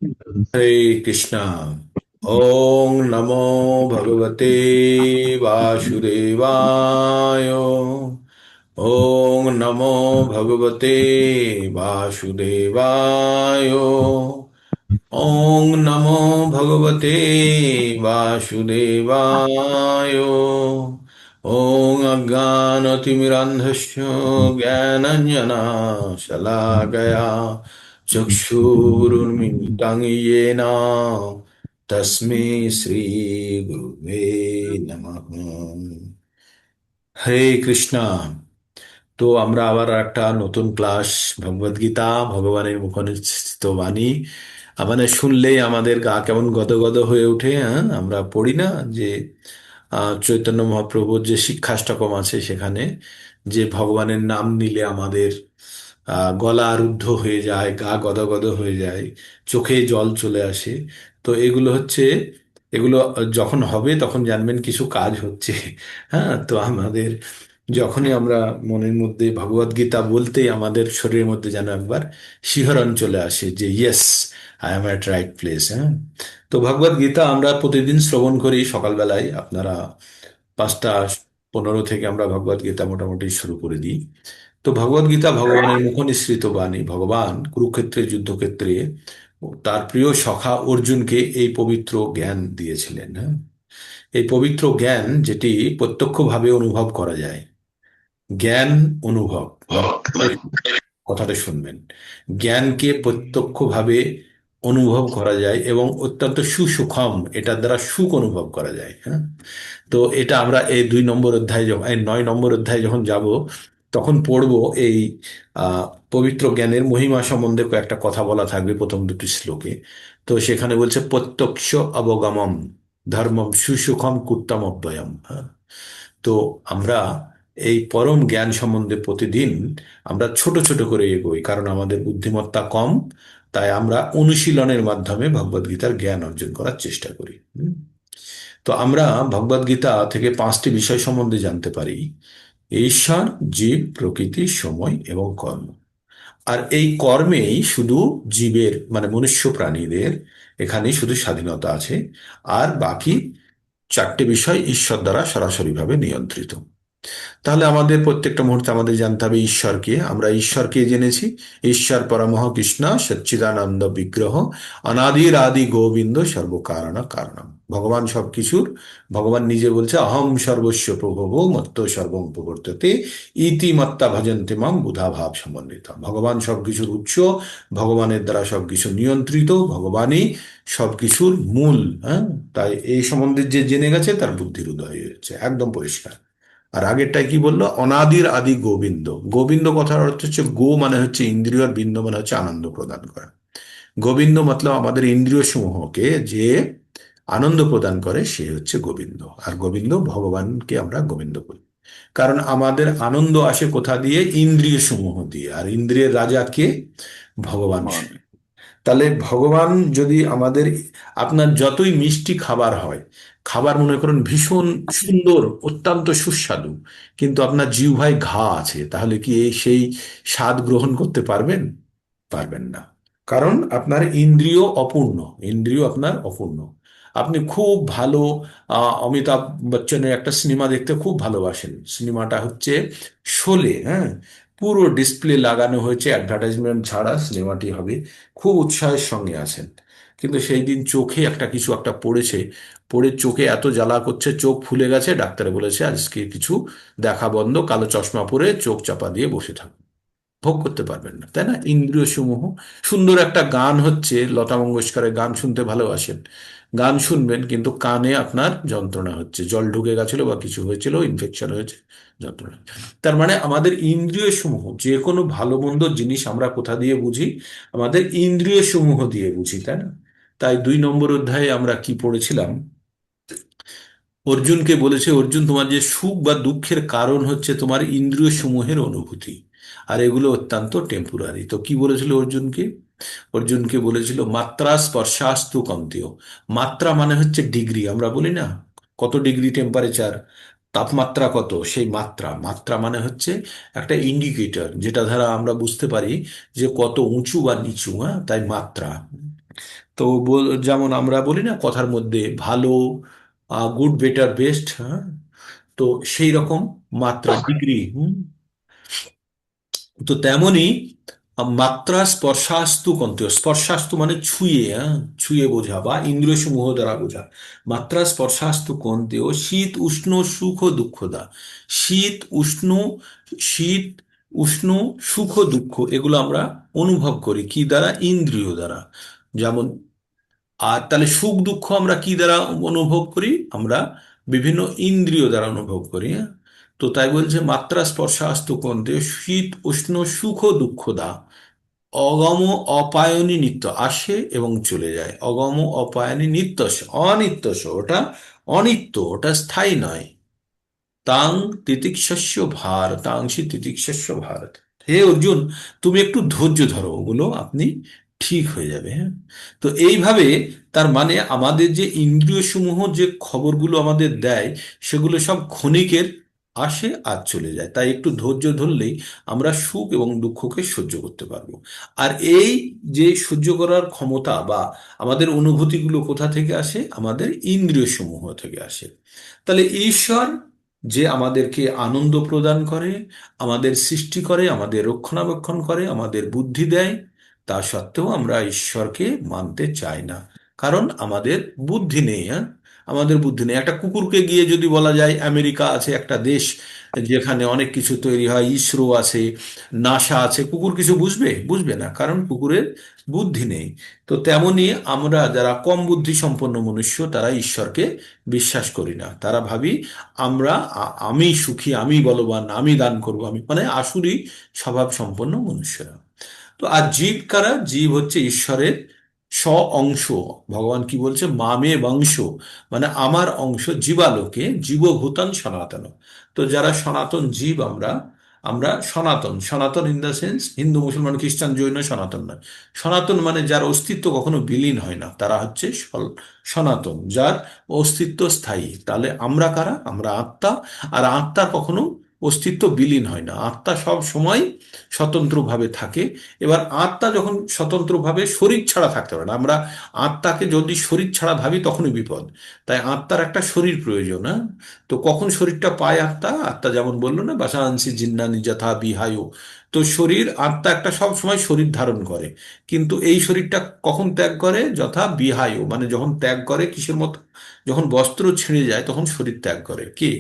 हरे कृष्णा। ओम नमो भगवते वासुदेवाय। ओम नमो भगवते वासुदेवाय। ओम नमो भगवते वासुदेवाय। ओम अज्ञानतिमिरान्धस्य ज्ञानाञ्जनशलाकया चक्षुरुन्मिलितं येन तस्मै श्रीगुरुवे नमः। হরে কৃষ্ণা। তো আমরা আবার একটা নতুন ক্লাস, ভগবদ গীতা, ভগবানের মুখনিসৃত বাণী। মানে শুনলেই আমাদের গা কেমন গদগদ হয়ে ওঠে। হ্যাঁ, আমরা পড়ি না যে চৈতন্য মহাপ্রভুর যে শিক্ষাষ্টকম আছে সেখানে, যে ভগবানের নাম নিলে আমাদের গলা রুদ্ধ হয়ে যায়, গা গদগদ হয়ে যায়, চোখে জল চলে আসে। তো এগুলো হচ্ছে, এগুলো যখন হবে তখন জানবেন কিছু কাজ হচ্ছে। হ্যাঁ, তো আমাদের যখনই আমরা মনের মধ্যে ভগবদ গীতা বলতেই আমাদের শরীরের মধ্যে যেন একবার শিহরণ চলে আসে যে yes, I am at right place. হ্যাঁ, তো ভগবদ গীতা আমরা প্রতিদিন শ্রবণ করি সকালবেলায়। আপনারা 5টা 15 থেকে আমরা ভগবদ গীতা মোটামুটি শুরু করে দিই। তো ভগবদ গীতা ভগবানের মুখনিসৃত বাণী। ভগবান কুরুক্ষেত্রের যুদ্ধক্ষেত্রে তার প্রিয় সখা অর্জুনকে এই পবিত্র জ্ঞান দিয়েছিলেন। হ্যাঁ, এই পবিত্র জ্ঞান যেটি প্রত্যক্ষভাবে অনুভব করা যায়। জ্ঞান অনুভব মানে, কথাটা শুনবেন, জ্ঞানকে প্রত্যক্ষভাবে অনুভব করা যায় এবং অত্যন্ত সুসুখম, এটার দ্বারা সুখ অনুভব করা যায়। হ্যাঁ, তো এটা আমরা এই 2 নম্বর অধ্যায় যখন, এই 9 নম্বর অধ্যায় যখন যাব তখন পড়বো। এই আহ পবিত্র জ্ঞানের মহিমা সম্বন্ধে কয়েকটা কথা বলা থাকবে প্রথম দুটি শ্লোকে। তো সেখানে বলছে প্রত্যক্ষ অবগমম ধর্মম সুসুখম কুত্তম অব্যয়ম। হ্যাঁ, তো আমরা এই পরম জ্ঞান সম্বন্ধে প্রতিদিন আমরা ছোট ছোট করে এগোই, কারণ আমাদের বুদ্ধিমত্তা কম। তাই আমরা অনুশীলনের মাধ্যমে ভগবদ্গীতার জ্ঞান অর্জন করার চেষ্টা করি। তো আমরা ভগবদ্গীতা থেকে 5টি বিষয় সম্বন্ধে জানতে পারি: ঈশ্বর, জীব, প্রকৃতি, সময় এবং কর্ম। আর এই কর্মেই শুধু জীবের মানে মনুষ্য প্রাণীদের এখানেই শুধু স্বাধীনতা আছে। আর বাকি 4টে বিষয় ঈশ্বর দ্বারা সরাসরিভাবে নিয়ন্ত্রিত। তাহলে আমাদের প্রত্যেকটা মুহূর্তে আমাদের জানতে হবে ঈশ্বরকে। আমরা ঈশ্বরকে জেনেছি, ঈশ্বর পরমঃ কৃষ্ণ সচ্চিদানন্দ বিগ্রহ অনাদির আদি গোবিন্দ সর্বকারণ কারণম। ভগবান সবকিছুর, ভগবান নিজে বলছে অহম সর্বস্ব প্রভবো মত্ত সর্বং প্রবর্ততে ইতি মত্তা ভজন্তে মাম বুধা ভাব সমন্বিত। ভগবান সবকিছুর উৎস, ভগবানের দ্বারা সবকিছু নিয়ন্ত্রিত, ভগবানই সবকিছুর মূল। হ্যাঁ, তাই এই সম্বন্ধে যে জেনে গেছে তার বুদ্ধির উদয় হয়েছে, একদম পরিষ্কার। আর আগেরটায় কি বললো? অনাদির আদি গোবিন্দ। গোবিন্দ কথার অর্থ হচ্ছে গো মানে হচ্ছে ইন্দ্রিয়, আর বিন্দ মানে হচ্ছে আনন্দ প্রদান করা। গোবিন্দ মতলব আমাদের ইন্দ্রিয় সমূহকে যে আনন্দ প্রদান করে সে হচ্ছে গোবিন্দ। আর গোবিন্দ ভগবানকে আমরা গোবিন্দ বলি, কারণ আমাদের আনন্দ আসে কোথা দিয়ে? ইন্দ্রিয় সমূহ দিয়ে। আর ইন্দ্রিয়ের রাজা কে? ভগবান। তাহলে ভগবান যদি আমাদের, আপনার যতই মিষ্টি খাবার হয়, খাবার মনে করুন ভীষণ সুন্দর, অত্যন্ত সুস্বাদু, কিন্তু আপনার জিহ্বায় ঘা আছে, তাহলে কি সেই স্বাদ গ্রহণ করতে পারবেন? পারবেন না। কারণ আপনার ইন্দ্রিয় অপূর্ণ, ইন্দ্রিয় আপনার অপূর্ণ। আপনি খুব ভালো অমিতাভ বচ্চনের একটা সিনেমা দেখতে খুব ভালোবাসেন, সিনেমাটা হচ্ছে শোলে। হ্যাঁ, পুরো ডিসপ্লে লাগানো হয়েছে, অ্যাডভার্টাইজমেন্ট ছাড়া সিনেমাটি হবে, খুব উৎসাহের সঙ্গে আছেন। কিন্তু সেই দিন চোখে একটা কিছু একটা পড়েছে, পড়ে চোখে এত জ্বালা করছে, চোখ ফুলে গেছে, ডাক্তারে বলেছে আজকে কিছু দেখা বন্ধ, কালো চশমা পরে চোখ চাপা দিয়ে বসে থাকুন। ভোগ করতে পারবেন না, তাই না? ইন্দ্রিয় সমূহ। সুন্দর একটা গান হচ্ছে, লতা মঙ্গেশকরের গান শুনতে ভালোবাসেন, গান শুনবেন, কিন্তু কানে আপনার যন্ত্রণা হচ্ছে, জল ঢুকে গেছিল বা কিছু হয়েছিল, ইনফেকশন হয়েছে, যন্ত্রণা। তার মানে আমাদের ইন্দ্রিয় সমূহ, যে কোনো ভালো মন্দ জিনিস আমরা কোথা দিয়ে বুঝি? আমাদের ইন্দ্রিয় সমূহ দিয়ে বুঝি, তাই না? তাই 2 নম্বর অধ্যায়ে আমরা কি পড়েছিলাম? অর্জুনকে বলেছে, অর্জুন তোমার যে সুখ বা দুঃখের কারণ হচ্ছে তোমার ইন্দ্রিয় সমূহের অনুভূতি, আর এগুলো অত্যন্ত টেম্পোরারি। তো কি বলেছিল অর্জুনকে? অর্জুনকে বলেছিল মাত্রা স্পর্শাস্তু কন্তেয়। মাত্রা মানে হচ্ছে ডিগ্রি, আমরা বলি না কত ডিগ্রি টেম্পারেচার, তাপমাত্রা কত, সেই মাত্রা। মাত্রা মানে হচ্ছে একটা ইন্ডিকেটর, যেটা দ্বারা আমরা বুঝতে পারি যে কত উঁচু বা নিচু। হ্যাঁ, তাই মাত্রা। তো যেমন আমরা বলি না কথার মধ্যে ভালো, গুড, বেটার, বেস্ট, হ্যাঁ, তো সেই রকম মাত্রা, ডিগ্রি। তো তেমনি মাত্রা স্পর্শাস্তু কন্তেয়, স্পর্শাস্তু মানে ছুঁয়ে, হ্যাঁ, ছুঁয়ে বোঝা বা ইন্দ্রিয় সমূহ দ্বারা বোঝা। মাত্রা স্পর্শাস্তু কন্তেয় শীত উষ্ণ সুখ দুঃখদা। শীত উষ্ণ, শীত উষ্ণ সুখ দুঃখ এগুলো আমরা অনুভব করি কি দ্বারা? ইন্দ্রিয় দ্বারা। যেমন, আর তাহলে সুখ দুঃখ আমরা কি দ্বারা অনুভব করি? আমরা বিভিন্ন ইন্দ্রিয় দ্বারা অনুভব করি, হ্যাঁ? তো তাই বলছে মাত্রা স্পর্শাস্তু কন্তে শীত উষ্ণ সুখ দুঃখ দা। অগম অপায়নী নিত্য, আসে এবং চলে যায়। অগম অপায়নী নিত্য, অনিত্যস, ওটা অনিত্য, ওটা স্থায়ী নয়। তাং তিতিক্ষস্য ভার, তাংসি তিতিক্ষস্য ভারত। হে অর্জুন, তুমি একটু ধৈর্য ধরো, ওগুলো আপনি ঠিক হয়ে যাবে, হ্যাঁ। তো এইভাবে তার মানে আমাদের যে ইন্দ্রিয় সমূহ যে খবরগুলো আমাদের দেয়, সেগুলো সব ক্ষণিকের, আসে আর চলে যায়। তাই একটু ধৈর্য ধরলেই আমরা সুখ এবং দুঃখকে সহ্য করতে পারবো। আর এই যে সহ্য করার ক্ষমতা বা আমাদের অনুভূতিগুলো কোথা থেকে আসে? আমাদের ইন্দ্রিয় সমূহ থেকে আসে। তাহলে ঈশ্বর যে আমাদেরকে আনন্দ প্রদান করে, আমাদের সৃষ্টি করে, আমাদের রক্ষণাবেক্ষণ করে, আমাদের বুদ্ধি দেয়, তা সত্ত্বেও আমরা ঈশ্বরকে মানতে চাই না। কারণ আমাদের বুদ্ধি নেই, হ্যাঁ, আমাদের বুদ্ধি নেই। একটা কুকুরকে গিয়ে যদি বলা যায় আমেরিকা আছে একটা দেশ যেখানে অনেক কিছু তৈরি হয়, ইসরো আছে, নাসা আছে, কুকুর কিছু বুঝবে? বুঝবে না, কারণ কুকুরের বুদ্ধি নেই। তো তেমনি আমরা যারা কম বুদ্ধি সম্পন্ন মনুষ্য, তারা ঈশ্বরকে বিশ্বাস করি না। তারা ভাবি আমরা আমি সুখী, আমি বলবান, আমি দান করব, আমি, মানে আসুরি স্বভাব সম্পন্ন মনুষ্যরা। তো আর জীব কারা? জীব হচ্ছে ঈশ্বরের স্ব অংশ। ভগবান কি বলছে? মামে বংশ, মানে আমার অংশ, জীবালোকে জীবভূতান সনাতন। তো যারা সনাতন জীব আমরা, আমরা সনাতন, সনাতন ইন দ্য সেন্স হিন্দু মুসলমান খ্রিস্টান জৈন সনাতন নয়। সনাতন মানে যার অস্তিত্ব কখনো বিলীন হয় না, তারা হচ্ছে সনাতন, যার অস্তিত্ব স্থায়ী। তাহলে আমরা কারা? আমরা আত্মা। আর আত্মার কখনো অস্তিত্ব বিলীন হয় না, আত্মা সব সময় স্বতন্ত্রভাবে থাকে। এবার আত্মা যখন স্বতন্ত্রভাবে শরীর ছাড়া থাকতে পারে না, আমরা আত্মাকে যদি শরীর ছাড়া ভাবি তখনই বিপদ। তাই আত্মার একটা শরীর প্রয়োজন, হ্যাঁ। তো কখন শরীরটা পায় আত্মা? আত্মা যেমন বললো না, বাসাংসি জিন্নানি যথা বিহায়ু। তো শরীর, আত্মা একটা সব সময় শরীর ধারণ করে, কিন্তু এই শরীরটা কখন ত্যাগ করে? যথা বিহায়ু, মানে যখন ত্যাগ করে কিসের মতো? যখন বস্ত্র ছিঁড়ে যায় তখন শরীর ত্যাগ করে কি?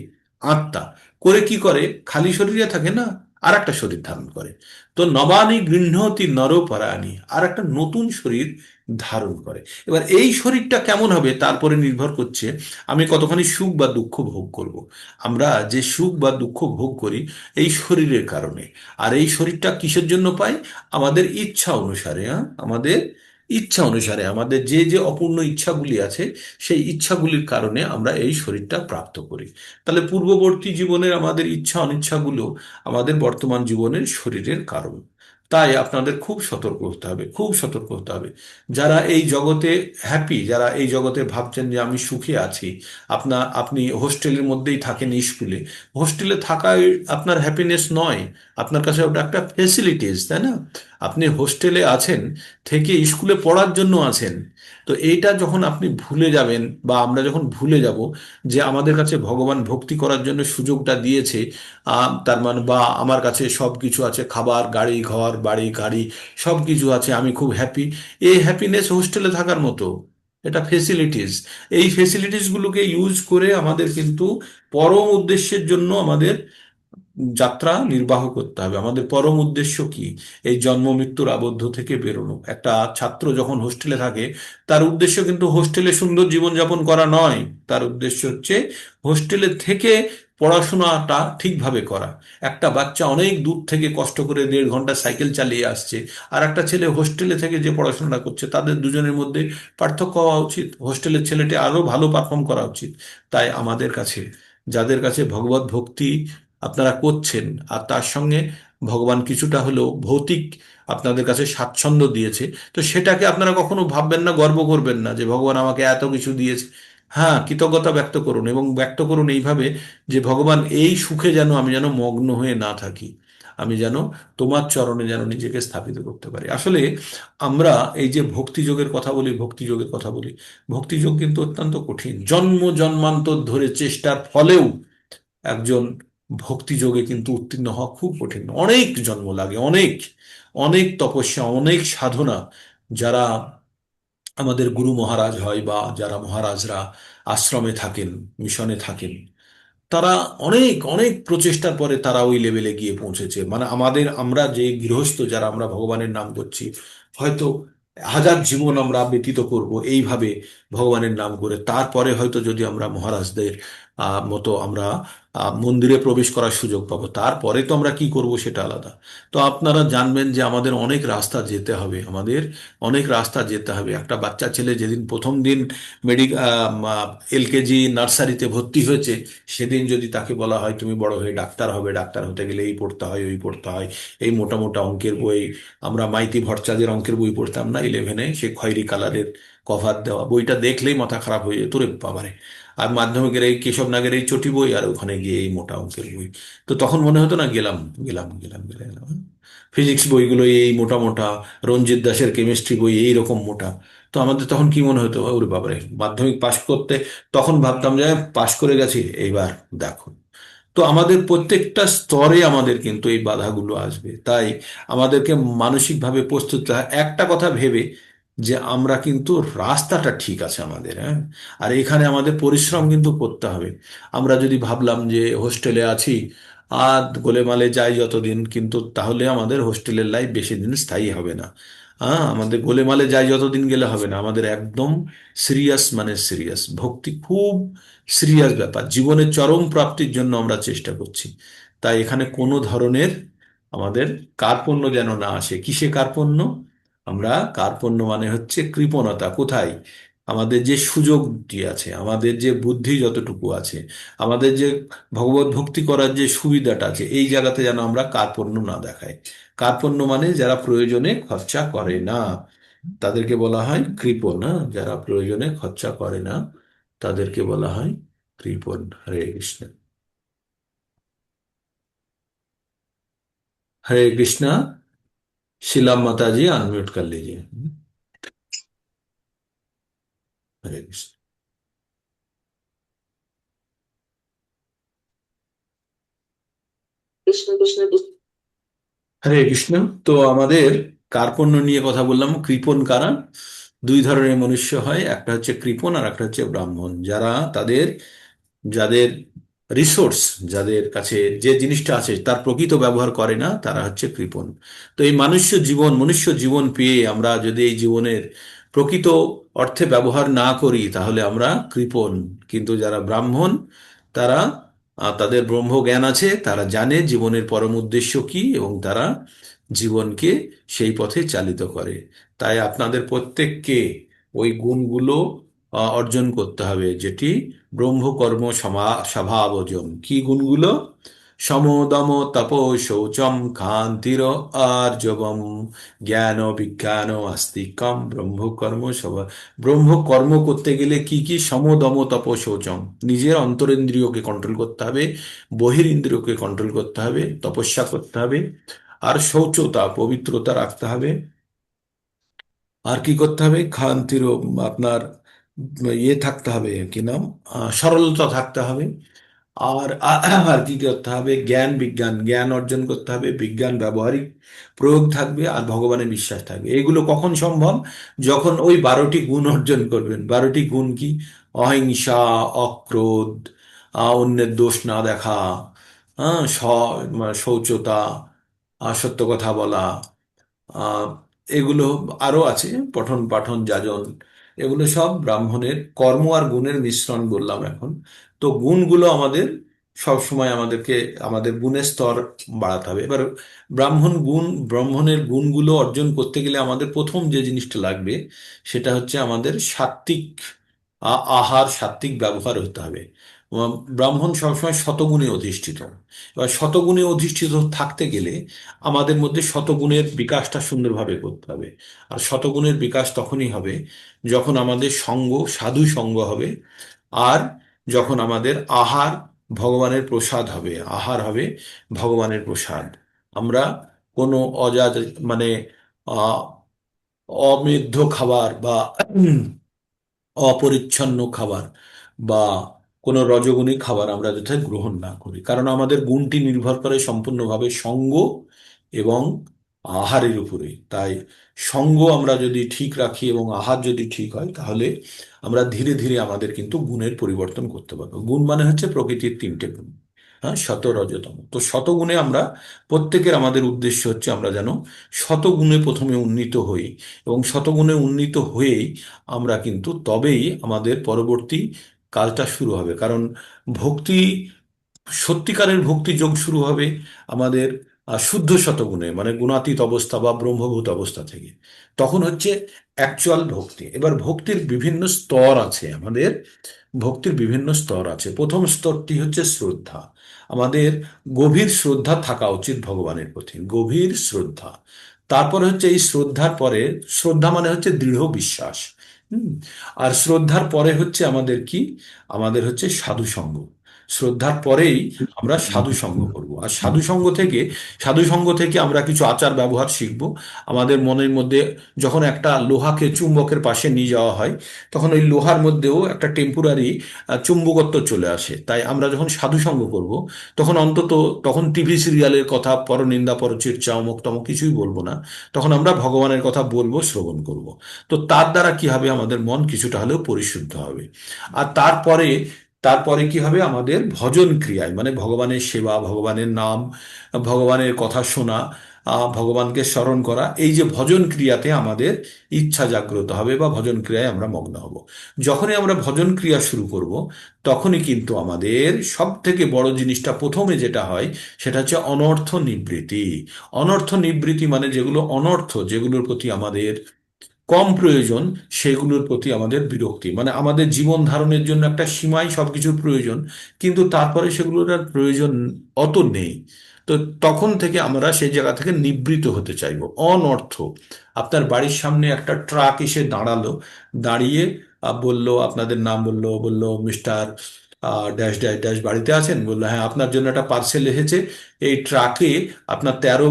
আত্মা। করে কি করে? খালি শরীরে থাকে না, আর একটা শরীর ধারণ করে। তো নবানি গৃহ্ণতি নরপরাণী, আর একটা নতুন শরীর ধারণ করে। এবার এই শরীরটা কেমন হবে তারপরে নির্ভর করছে আমি কতখানি সুখ বা দুঃখ ভোগ করব। আমরা যে সুখ বা দুঃখ ভোগ করি এই শরীরের কারণে। আর এই শরীরটা কিসের জন্য পাই? আমাদের ইচ্ছা অনুসারে, হ্যাঁ, আমাদের ইচ্ছা অনুসারে, আমাদের যে যে অপূর্ণ ইচ্ছাগুলি আছে, সেই ইচ্ছাগুলির কারণে আমরা এই শরীরটা প্রাপ্ত করি। তাহলে পূর্ববর্তী জীবনের আমাদের ইচ্ছা অনিচ্ছাগুলো আমাদের বর্তমান জীবনের শরীরের কারণ। তাই আপনাদের খুব সতর্ক হতে হবে, খুব সতর্ক হতে হবে। যারা এই জগতে হ্যাপি, যারা এই জগতে ভাবছেন যে আমি সুখে আছি, আপনি হোস্টেলের মধ্যেই থাকেন, স্কুলে, হোস্টেলে থাকায় আপনার হ্যাপিনেস নয়, আপনার কাছে ওটা একটা ফেসিলিটিস, তাই না? আপনি হোস্টেলে আছেন থেকে স্কুলে পড়ার জন্য আছেন। তো এইটা যখন আপনি ভুলে যাবেন, বা আমরা যখন ভুলে যাব যে আমাদের কাছে ভগবান ভক্তি করার জন্য সুযোগটা দিয়েছে, তার মানে, বা আমার কাছে সব কিছু আছে, খাবার, গাড়ি, ঘর, বাড়ি, গাড়ি, সব কিছু আছে, আমি খুব হ্যাপি। এই হ্যাপিনেস হোস্টেলে থাকার মতো, এটা ফেসিলিটিস। এই ফেসিলিটিসগুলোকে ইউজ করে আমাদের কিন্তু পরম উদ্দেশ্যের জন্য আমাদের যাত্রা নির্বাহ করতে হবে। আমাদের পরম উদ্দেশ্য কি? এই জন্ম মৃত্যুর আবদ্ধ থেকে বেরোনো। একটা ছাত্র যখন হোস্টেলে থাকে, তার উদ্দেশ্য কিন্তু হোস্টেলে সুন্দর জীবনযাপন করা নয়। তার উদ্দেশ্য হচ্ছে হোস্টেলে থেকে পড়াশোনাটা ঠিকভাবে করা। একটা বাচ্চা অনেক দূর থেকে কষ্ট করে 1.5 ঘন্টা সাইকেল চালিয়ে আসছে, আর একটা ছেলে হোস্টেলে থেকে যে পড়াশোনাটা করছে, তাদের দুজনের মধ্যে পার্থক্য হওয়া উচিত। হোস্টেলের ছেলেটি আরো ভালো পারফর্ম করা উচিত। তাই আমাদের কাছে, যাদের কাছে ভগবত ভক্তি আপনারা করছেন, আর তার সঙ্গে ভগবান কিছুটা হলেও ভৌতিক আপনাদের কাছে স্বাচ্ছন্দ্য দিয়েছে, তো সেটাকে আপনারা কখনো ভাববেন না, গর্ব করবেন না যে ভগবান আমাকে এত কিছু দিয়েছে। হ্যাঁ, কৃতজ্ঞতা ব্যক্ত করুন, এবং ব্যক্ত করুন এইভাবে যে ভগবান এই সুখে যেন আমি যেন মগ্ন হয়ে না থাকি। আমি যেন তোমার চরণে যেন নিজেকে স্থাপিত করতে পারি। আসলে আমরা এই যে ভক্তিযোগের কথা বলি, ভক্তিযোগের কথা বলি, ভক্তিযোগ কিন্তু অত্যন্ত কঠিন। জন্ম জন্মান্তর ধরে চেষ্টার ফলেও একজন ভক্তিযোগে কিন্তু উত্তীর্ণ হওয়া খুব কঠিন। অনেক জন্ম লাগে, অনেক অনেক তপস্যা, অনেক সাধনা। যারা আমাদের গুরু মহারাজ হয় বা যারা মহারাজরা আশ্রমে থাকেন, মিশনে থাকেন, তারা অনেক অনেক প্রচেষ্টার পরে তারা ওই লেভেলে গিয়ে পৌঁছেছে। মানে আমরা যে গৃহস্থ যারা আমরা ভগবানের নাম করছি, হয়তো হাজার জীবন আমরা ব্যতীত করব এইভাবে ভগবানের নাম করে, তারপরে হয়তো যদি আমরা মহারাজদের মতো আমরা মন্দিরে প্রবেশ করার সুযোগ পাবো। তারপরে তো আমরা কি করব সেটা আলাদা। তো আপনারা জানবেন যে আমাদের অনেক রাস্তা যেতে হবে, আমাদের অনেক রাস্তা যেতে হবে। একটা বাচ্চা ছেলে যেদিন প্রথম দিন এলকেজি নার্সারিতে ভর্তি হয়েছে, সেদিন যদি তাকে বলা হয় তুমি বড় হয়ে ডাক্তার হবে, ডাক্তার হতে গেলে এই পড়তে হয়, ওই পড়তে হয়, এই মোটা মোটা অঙ্কের বই, আমরা মাইতি ভট্টাচার্যের অঙ্কের বই পড়তাম না ইলেভেনে, সে খয়েরি কালারের কভার দেওয়া বইটা দেখলেই মাথা খারাপ হয়ে যেত, রে বাবারে। আর মাধ্যমিকের এই কেশব নাগের এই চটি বই, আর ওখানে গিয়ে এই মোটা অঙ্কের বই। তো তখন মনে হতো না গেলাম গেলাম গেলাম গেলাম। ফিজিক্স বইগুলো এই মোটা মোটা, রঞ্জিত দাসের কেমিস্ট্রি বই এই রকম মোটা। তো আমাদের তখন কি মনে হতো, ওরে বাবারে, মাধ্যমিক পাশ করতে তখন ভাবতাম যে পাশ করে গেছি, এইবার দেখো। তো আমাদের প্রত্যেকটা স্তরে আমাদের কিন্তু এই বাধাগুলো আসবে। তাই আমাদেরকে মানসিকভাবে প্রস্তুত থাকা, একটা কথা ভেবে যে আমরা কিন্তু রাস্তাটা ঠিক আছে আমাদের, হ্যাঁ। আর এখানে আমাদের পরিশ্রম কিন্তু করতে হবে। আমরা যদি ভাবলাম যে হোস্টেলে আছি আর গোলেমালে যাই যতদিন, কিন্তু তাহলে আমাদের হোস্টেলের লাইফ বেশি দিন স্থায়ী হবে না। হ্যাঁ, আমাদের গোলেমালে যাই যতদিন গেলে হবে না, আমাদের একদম সিরিয়াস, মানে সিরিয়াস ভক্তি, খুব সিরিয়াস ব্যাপার। জীবনের চরম প্রাপ্তির জন্য আমরা চেষ্টা করছি। তাই এখানে কোনো ধরনের আমাদের কার্পণ্য যেন না আসে। কিসে কার্পণ্য? আমরা কার্পণ্য মানে হচ্ছে কৃপণতা। কোথায়? আমাদের যে সুযোগটি আছে, আমাদের যে বুদ্ধি যতটুকু আছে, আমাদের যে ভগবত ভক্তি করার যে সুবিধাটা আছে, এই জায়গাতে যেন আমরা কার্পণ্য না দেখাই। কার্পণ্য মানে যারা প্রয়োজনে খরচা করে না, তাদেরকে বলা হয় কৃপণ। না, যারা প্রয়োজনে খরচা করে না তাদেরকে বলা হয় কৃপণ। হরে কৃষ্ণ। हरे कृष्णा। शिला माता जी अनम्यूट कर लीजिए। हरे कृष्ण। কৃষ্ণ কৃষ্ণ কৃষ্ণ। হরে কৃষ্ণ। তো আমাদের কার্পণ্য নিয়ে কথা বললাম। কৃপণ কারা? দুই ধরনের মনুষ্য হয়, একটা হচ্ছে কৃপণ আর একটা হচ্ছে ব্রাহ্মণ। যারা তাদের, যাদের রিসোর্স, যাদের কাছে যে জিনিসটা আছে তার প্রকৃত ব্যবহার করে না, তারা হচ্ছে কৃপণ। তো এই মনুষ্য জীবন পেয়ে আমরা যদি এই জীবনের প্রকৃত অর্থে ব্যবহার না করি, তাহলে আমরা কৃপণ। কিন্তু যারা ব্রাহ্মণ, তারা তাদের ব্রহ্ম জ্ঞান আছে, তারা জানে জীবনের পরম উদ্দেশ্য কি, এবং তারা জীবনকে সেই পথে চালিত করে। তাই আপনাদের প্রত্যেককে ওই গুণগুলো অর্জন করতে হবে, যেটি ব্রহ্মকর্ম স্বভাবজম। কি গুণগুলো? সমদম তপ শৌচম ক্ষান্তির আর্জবম জ্ঞান বিজ্ঞান আস্তিকম ব্রহ্মকর্ম স্বভাব। ব্রহ্মকর্ম করতে গেলে কি কি? সমদম তপ শৌচম, নিজের অন্তরেন্দ্রিয়কে কন্ট্রোল করতে হবে, বহিরিন্দ্রিয়কে কন্ট্রোল করতে হবে, তপস্যা করতে হবে, আর শৌচতা, পবিত্রতা রাখতে হবে। আর কি করতে হবে? খান্তির, আপনার ইয়ে থাকতে হবে, কি নাম, সরলতা থাকতে হবে। আর কি করতে হবে? জ্ঞান অর্জন করতে হবে, বিজ্ঞান ব্যবহারিক প্রয়োগ থাকবে, আর ভগবানের বিশ্বাস থাকবে। এগুলো কখন সম্ভব? যখন ওই 12টি গুণ অর্জন করবেন। 12টি গুণ কি? অহিংসা, অক্রোধ, অন্যের দোষ না দেখা, শৌচতা, সত্য কথা বলা, আহ এগুলো আরো আছে, পঠন পাঠন যাজন, এগুলো সব ব্রাহ্মণের কর্ম আর গুণের মিশ্রণ বললাম এখন। তো গুণগুলো আমাদের সব সময় আমাদেরকে আমাদের গুণের স্তর বাড়াতে হবে। এবার ব্রাহ্মণের গুণগুলো অর্জন করতে গেলে আমাদের প্রথম যে জিনিসটা লাগবে, সেটা হচ্ছে আমাদের সাত্বিক আহার, সাত্বিক ব্যবহার হতে হবে। ব্রাহ্মণ সবসময় শতগুণে অধিষ্ঠিত। এবার শতগুণে অধিষ্ঠিত থাকতে গেলে আমাদের মধ্যে শতগুণের বিকাশটা সুন্দরভাবে করতে হবে। আর শতগুণের বিকাশ তখনই হবে যখন আমাদের সঙ্গ সাধু সঙ্গ হবে, আর যখন আমাদের আহার ভগবানের প্রসাদ হবে। আহার হবে ভগবানের প্রসাদ। আমরা কোনো অযা মানে আহ, অমেধ্য খাবার বা অপরিচ্ছন্ন খাবার বা কোনো রজোগুণী খাবার আমরা যাতে গ্রহণ না করি, কারণ আমাদের গুণটি নির্ভর করে সম্পূর্ণভাবে সঙ্গ এবং আহারের উপরে। তাই সঙ্গ আমরা যদি ঠিক রাখি এবং আহার যদি ঠিক হয়, তাহলে আমরা ধীরে ধীরে আমাদের কিন্তু গুণের পরিবর্তন করতে পারবো। গুণ মানে হচ্ছে প্রকৃতির তিনটে গুণ, হ্যাঁ, শত রজতম। তো শতগুণে আমরা প্রত্যেকের, আমাদের উদ্দেশ্য হচ্ছে আমরা যেন শতগুণে প্রথমে উন্নীত হই, এবং শতগুণে উন্নীত হয়েই আমরা কিন্তু তবেই আমাদের পরবর্তী কাজটা শুরু হবে। কারণ ভক্তি, সত্যিকারের ভক্তি যোগ শুরু হবে আমাদের শুদ্ধ শতগুণে, মানে গুণাতীত অবস্থা বা ব্রহ্মভূত অবস্থা থেকে। তখন হচ্ছে অ্যাকচুয়াল ভক্তি। এবার ভক্তির বিভিন্ন স্তর আছে আমাদের, ভক্তির বিভিন্ন স্তর আছে। প্রথম স্তরটি হচ্ছে শ্রদ্ধা। আমাদের গভীর শ্রদ্ধা থাকা উচিত ভগবানের প্রতি, গভীর শ্রদ্ধা। তারপরে হচ্ছে এই শ্রদ্ধার পরে, শ্রদ্ধা মানে হচ্ছে দৃঢ় বিশ্বাস। হুম। আর শ্রদ্ধার পরে হচ্ছে আমাদের কি, আমাদের হচ্ছে সাধু সঙ্গ। শ্রদ্ধার পরেই আমরা সাধু সঙ্গ করব। আর সাধু সঙ্গ থেকে, সাধু সঙ্গ থেকে আমরা কিছু আচার ব্যবহার শিখব। আমাদের মনের মধ্যে যখন একটা লোহাকে চুম্বকের পাশে নিয়ে যাওয়া হয়, তখন ওই লোহার মধ্যেও একটা টেম্পোরারি চুম্বকত্ব চলে আসে। তাই আমরা যখন সাধু সঙ্গ করব, তখন অন্তত, তখন টিভি সিরিয়ালের কথা, পরনিন্দা পরচর্চা অমুক তমুক কিছুই বলবো না। তখন আমরা ভগবানের কথা বলবো, শ্রবণ করব। তো তার দ্বারা কি হবে, আমাদের মন কিছুটা হলেও পরিশুদ্ধ হবে। আর তারপরে, তারপরে কি হবে, আমাদের ভজন ক্রিয়ায়, মানে ভগবানের সেবা, ভগবানের নাম, ভগবানের কথা শোনা, ভগবানকে স্মরণ করা, এই যে ভজন ক্রিয়াতে আমাদের ইচ্ছা জাগ্রত হবে বা ভজন ক্রিয়ায় আমরা মগ্ন হব। যখনই আমরা ভজন ক্রিয়া শুরু করব, তখনই কিন্তু আমাদের সব থেকে বড় জিনিসটা প্রথমে যেটা হয়, সেটা হচ্ছে অনর্থ নিবৃত্তি। অনর্থ নিবৃত্তি মানে যেগুলো অনর্থ, যেগুলোর প্রতি আমাদের কম প্রয়োজন, সেগুলোর প্রতি আমাদের বিরক্তি। মানে আমাদের জীবন ধারণের জন্য একটা সীমায় সবকিছুর প্রয়োজন, কিন্তু তারপরে সেগুলোর আর প্রয়োজন অত নেই। তো তখন থেকে আমরা সেই জায়গা থেকে নিবৃত হতে চাইবো। অনর্থ, আপনার বাড়ির সামনে একটা ট্রাক এসে দাঁড়ালো, দাঁড়িয়ে বলল, আপনাদের নাম বললো, বলল মিস্টার ড্যাশ ড্যাশ ড্যাশ বাড়িতে আছেন? বললো হ্যাঁ, আপনার জন্য একটা পার্সেল এসেছে। এই ট্রাকে আপনার 13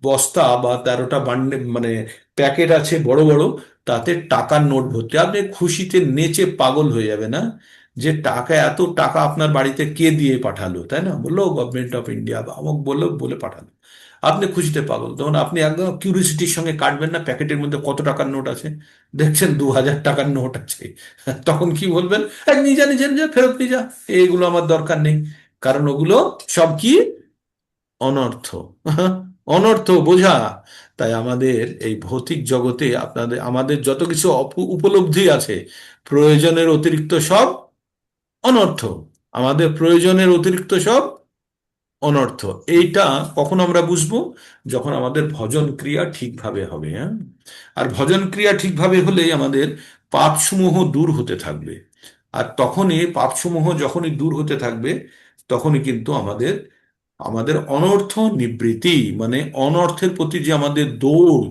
বস্তা বা 13টা বান্ডে মানে প্যাকেট আছে বড় বড়, তাতে টাকার নোট ভর্তি। আপনি খুশিতে নেচে পাগল হয়ে যাবে না, যে টাকা, এত টাকা আপনার বাড়িতে কে দিয়ে পাঠালো, তাই না? বললো গভর্নমেন্ট অফ ইন্ডিয়া বা অমুক বললো, বলে পাঠালো। আপনি খুশিতে পাগল। তখন আপনি একদম কিউরিসিটির সঙ্গে কাটবেন না প্যাকেটের মধ্যে কত টাকার নোট আছে। দেখছেন 2000 টাকার নোট আছে। তখন কি বলবেন? নিজে নিজে নিজে ফেরত নিয়ে যা, এইগুলো আমার দরকার নেই। কারণ ওগুলো সব কি, অনর্থ। অনর্থ বোঝা। তাই আমাদের এই ভৌতিক জগতে আপনাদের, আমাদের যত কিছু উপলব্ধি আছে, প্রয়োজনের অতিরিক্ত সব অনর্থ। আমাদের প্রয়োজনের অতিরিক্ত সব অনর্থ। এইটা কখন আমরা বুঝবো? যখন আমাদের ভজন ক্রিয়া ঠিকভাবে হবে, হ্যাঁ। আর ভজন ক্রিয়া ঠিকভাবে হলেই আমাদের পাপসমূহ দূর হতে থাকবে। আর তখনই পাপসমূহ যখনই দূর হতে থাকবে, তখনই কিন্তু আমাদের, আমাদের অনর্থ নিবৃত্তি, মানে অনর্থের প্রতি যে আমাদের দৌড়,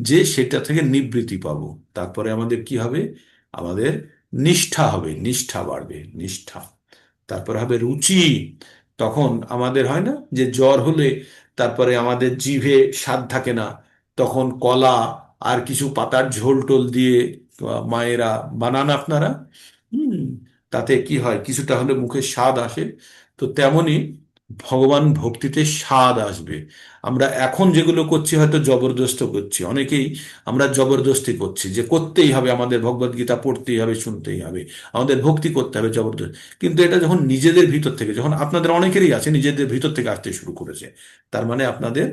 যে সেটা থেকে নিবৃত্তি পাবো। তারপরে আমাদের কি হবে, আমাদের নিষ্ঠা হবে, নিষ্ঠা বাড়বে, নিষ্ঠা। তারপরে হবে রুচি। তখন আমাদের হয় না যে জ্বর হলে তারপরে আমাদের জিভে স্বাদ থাকে না, তখন কলা আর কিছু পাতার ঝোল টোল দিয়ে মায়েরা বানান আপনারা, হুম, তাতে কি হয়, কিছুটা হলে মুখে স্বাদ আসে। তো তেমনি ভগবান ভক্তিতে স্বাদ আসবে। আমরা এখন যেগুলো করছি হয়তো জবরদস্ত করছি অনেকেই, আমরা জবরদস্তি করছি যে করতেই হবে, আমাদের ভগবদ গীতা পড়তেই হবে, শুনতেই হবে, আমাদের ভক্তি করতে হবে, জবরদস্ত। কিন্তু এটা যখন নিজেদের ভিতর থেকে, যখন আপনাদের অনেকেরই আছে নিজেদের ভিতর থেকে আসতে শুরু করেছে, তার মানে আপনাদের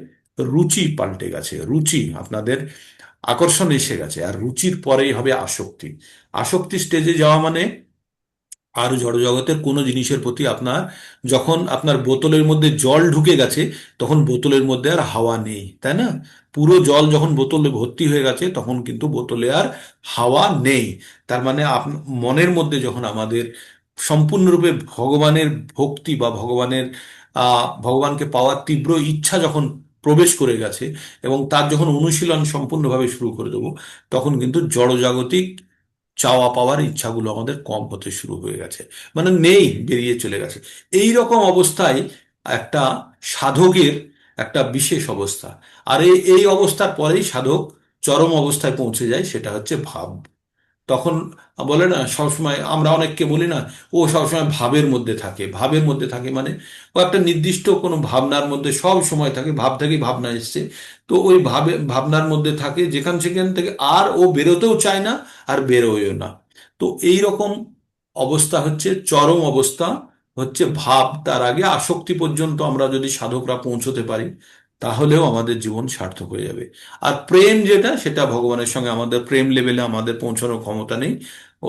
রুচি পাল্টে গেছে, রুচি, আপনাদের আকর্ষণ এসে গেছে। আর রুচির পরেই হবে আসক্তি। আসক্তি স্টেজে যাওয়া মানে আর জড়জগতের কোনো জিনিসের প্রতি আপনার, যখন আপনার বোতলের মধ্যে জল ঢুকে গেছে, তখন বোতলের মধ্যে আর হাওয়া নেই, তাই না? পুরো জল যখন বোতলে ভর্তি হয়ে গেছে, তখন কিন্তু বোতলে আর হাওয়া নেই। তার মানে মনের মধ্যে যখন আমাদের সম্পূর্ণরূপে ভগবানের ভক্তি বা ভগবানের ভগবানকে পাওয়ার তীব্র ইচ্ছা যখন প্রবেশ করে গেছে, এবং তার যখন অনুশীলন সম্পূর্ণভাবে শুরু করে দেবো, তখন কিন্তু জড়জাগতিক চাওয়া পাওয়ার ইচ্ছাগুলো আমাদের কম হতে শুরু হয়ে গেছে, মানে নেই, বেরিয়ে চলে গেছে। এই রকম অবস্থায় একটা সাধকের একটা বিশেষ অবস্থা। আর এই এই অবস্থার পরেই সাধক চরম অবস্থায় পৌঁছে যায়, সেটা হচ্ছে ভাব। তখন বলে না সবসময়, আমরা অনেককে বলি না, ও সবসময় ভাবের মধ্যে থাকে। ভাবের মধ্যে থাকে মানে ও একটা নির্দিষ্ট কোনো ভাবনার মধ্যে সব সময় থাকে, ভাব থেকে ভাবনা এসছে, তো ওই ভাবনার মধ্যে থাকে, যেখান সেখান থেকে আর ও বেরোতেও চায় না, আর বেরোয়ও না। তো এই রকম অবস্থা হচ্ছে চরম অবস্থা, হচ্ছে ভাব। তার আগে আসক্তি পর্যন্ত আমরা যদি সাধকরা পৌঁছতে পারি, তাহলেও আমাদের জীবন সার্থক হয়ে যাবে। আর প্রেম যেটা, সেটা ভগবানের সঙ্গে আমাদের প্রেম লেভেলে আমাদের পৌঁছানোর ক্ষমতা নেই।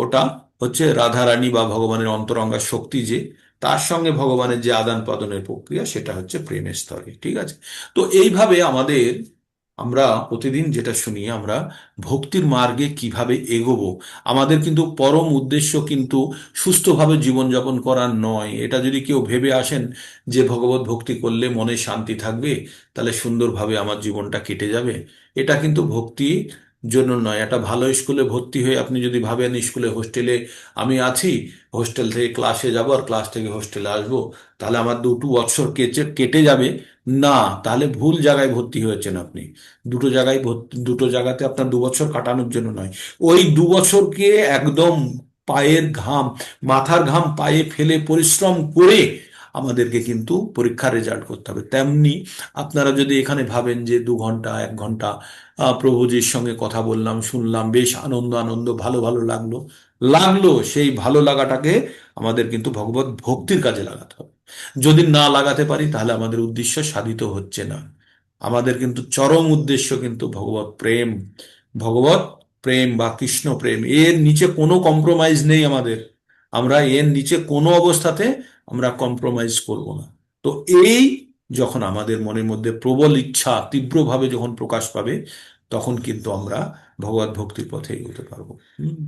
ওটা হচ্ছে রাধারানী বা ভগবানের অন্তরঙ্গা শক্তি, যে তার সঙ্গে ভগবানের যে আদান প্রদানের প্রক্রিয়া, সেটা হচ্ছে প্রেমের স্তরে। ঠিক আছে? তো এইভাবে আমাদের, আমরা প্রতিদিন যেটা শুনি, আমরা ভক্তির মার্গে কিভাবে এগোবো। আমাদের কিন্তু পরম উদ্দেশ্য কিন্তু সুস্থভাবে জীবনযাপন করার নয়। এটা যদি কেউ ভেবে আসেন যে ভগবত ভক্তি করলে মনে শান্তি থাকবে, তাহলে সুন্দরভাবে আমার জীবনটা কেটে যাবে, এটা কিন্তু ভক্তি জন্য নয়। একটা ভালো স্কুলে ভর্তি হয়ে আপনি যদি ভাবেন স্কুলে হোস্টেলে আমি আছি, হোস্টেল থেকে ক্লাসে যাব আর ক্লাস থেকে হোস্টেলে আসবো, তাহলে আমার 2 বছর কেটে কেটে যাবে, না, তাহলে ভুল জায়গায় ভর্তি হয়েছেন আপনি। দুটো জায়গাতে আপনার 2 বছর কাটানোর জন্য নয়। ওই 2 বছরকে একদম পায়ের ঘাম, মাথার ঘাম পায়ে ফেলে পরিশ্রম করে আমাদেরকে কিন্তু পরীক্ষার রেজাল্ট করতে হবে। তেমনি আপনারা যদি এখানে ভাবেন যে 2 ঘন্টা 1 ঘন্টা প্রভুজির সঙ্গে কথা বললাম, শুনলাম, বেশ আনন্দ আনন্দ, ভালো ভালো লাগলো, লাগলো, সেই ভালো লাগাটাকে আমাদের কিন্তু ভগবত ভক্তির কাজে লাগাতে হবে। যদি না লাগাতে পারি, তাহলে আমাদের উদ্দেশ্য সাধিত হচ্ছে না। আমাদের কিন্তু চরম উদ্দেশ্য কিন্তু ভগবত প্রেম। ভগবত প্রেম বা কৃষ্ণ প্রেম, এর নিচে কোনো কম্প্রোমাইজ নেই আমাদের। আমরা এর নিচে কোনো অবস্থাতে আমরা কম্প্রোমাইজ করব না। তো এই যখন আমাদের মনের মধ্যে প্রবল ইচ্ছা তীব্রভাবে যখন প্রকাশ পাবে, তখন কিন্তু আমরা ভগবত ভক্তির পথে এগোতে পারবো। হুম।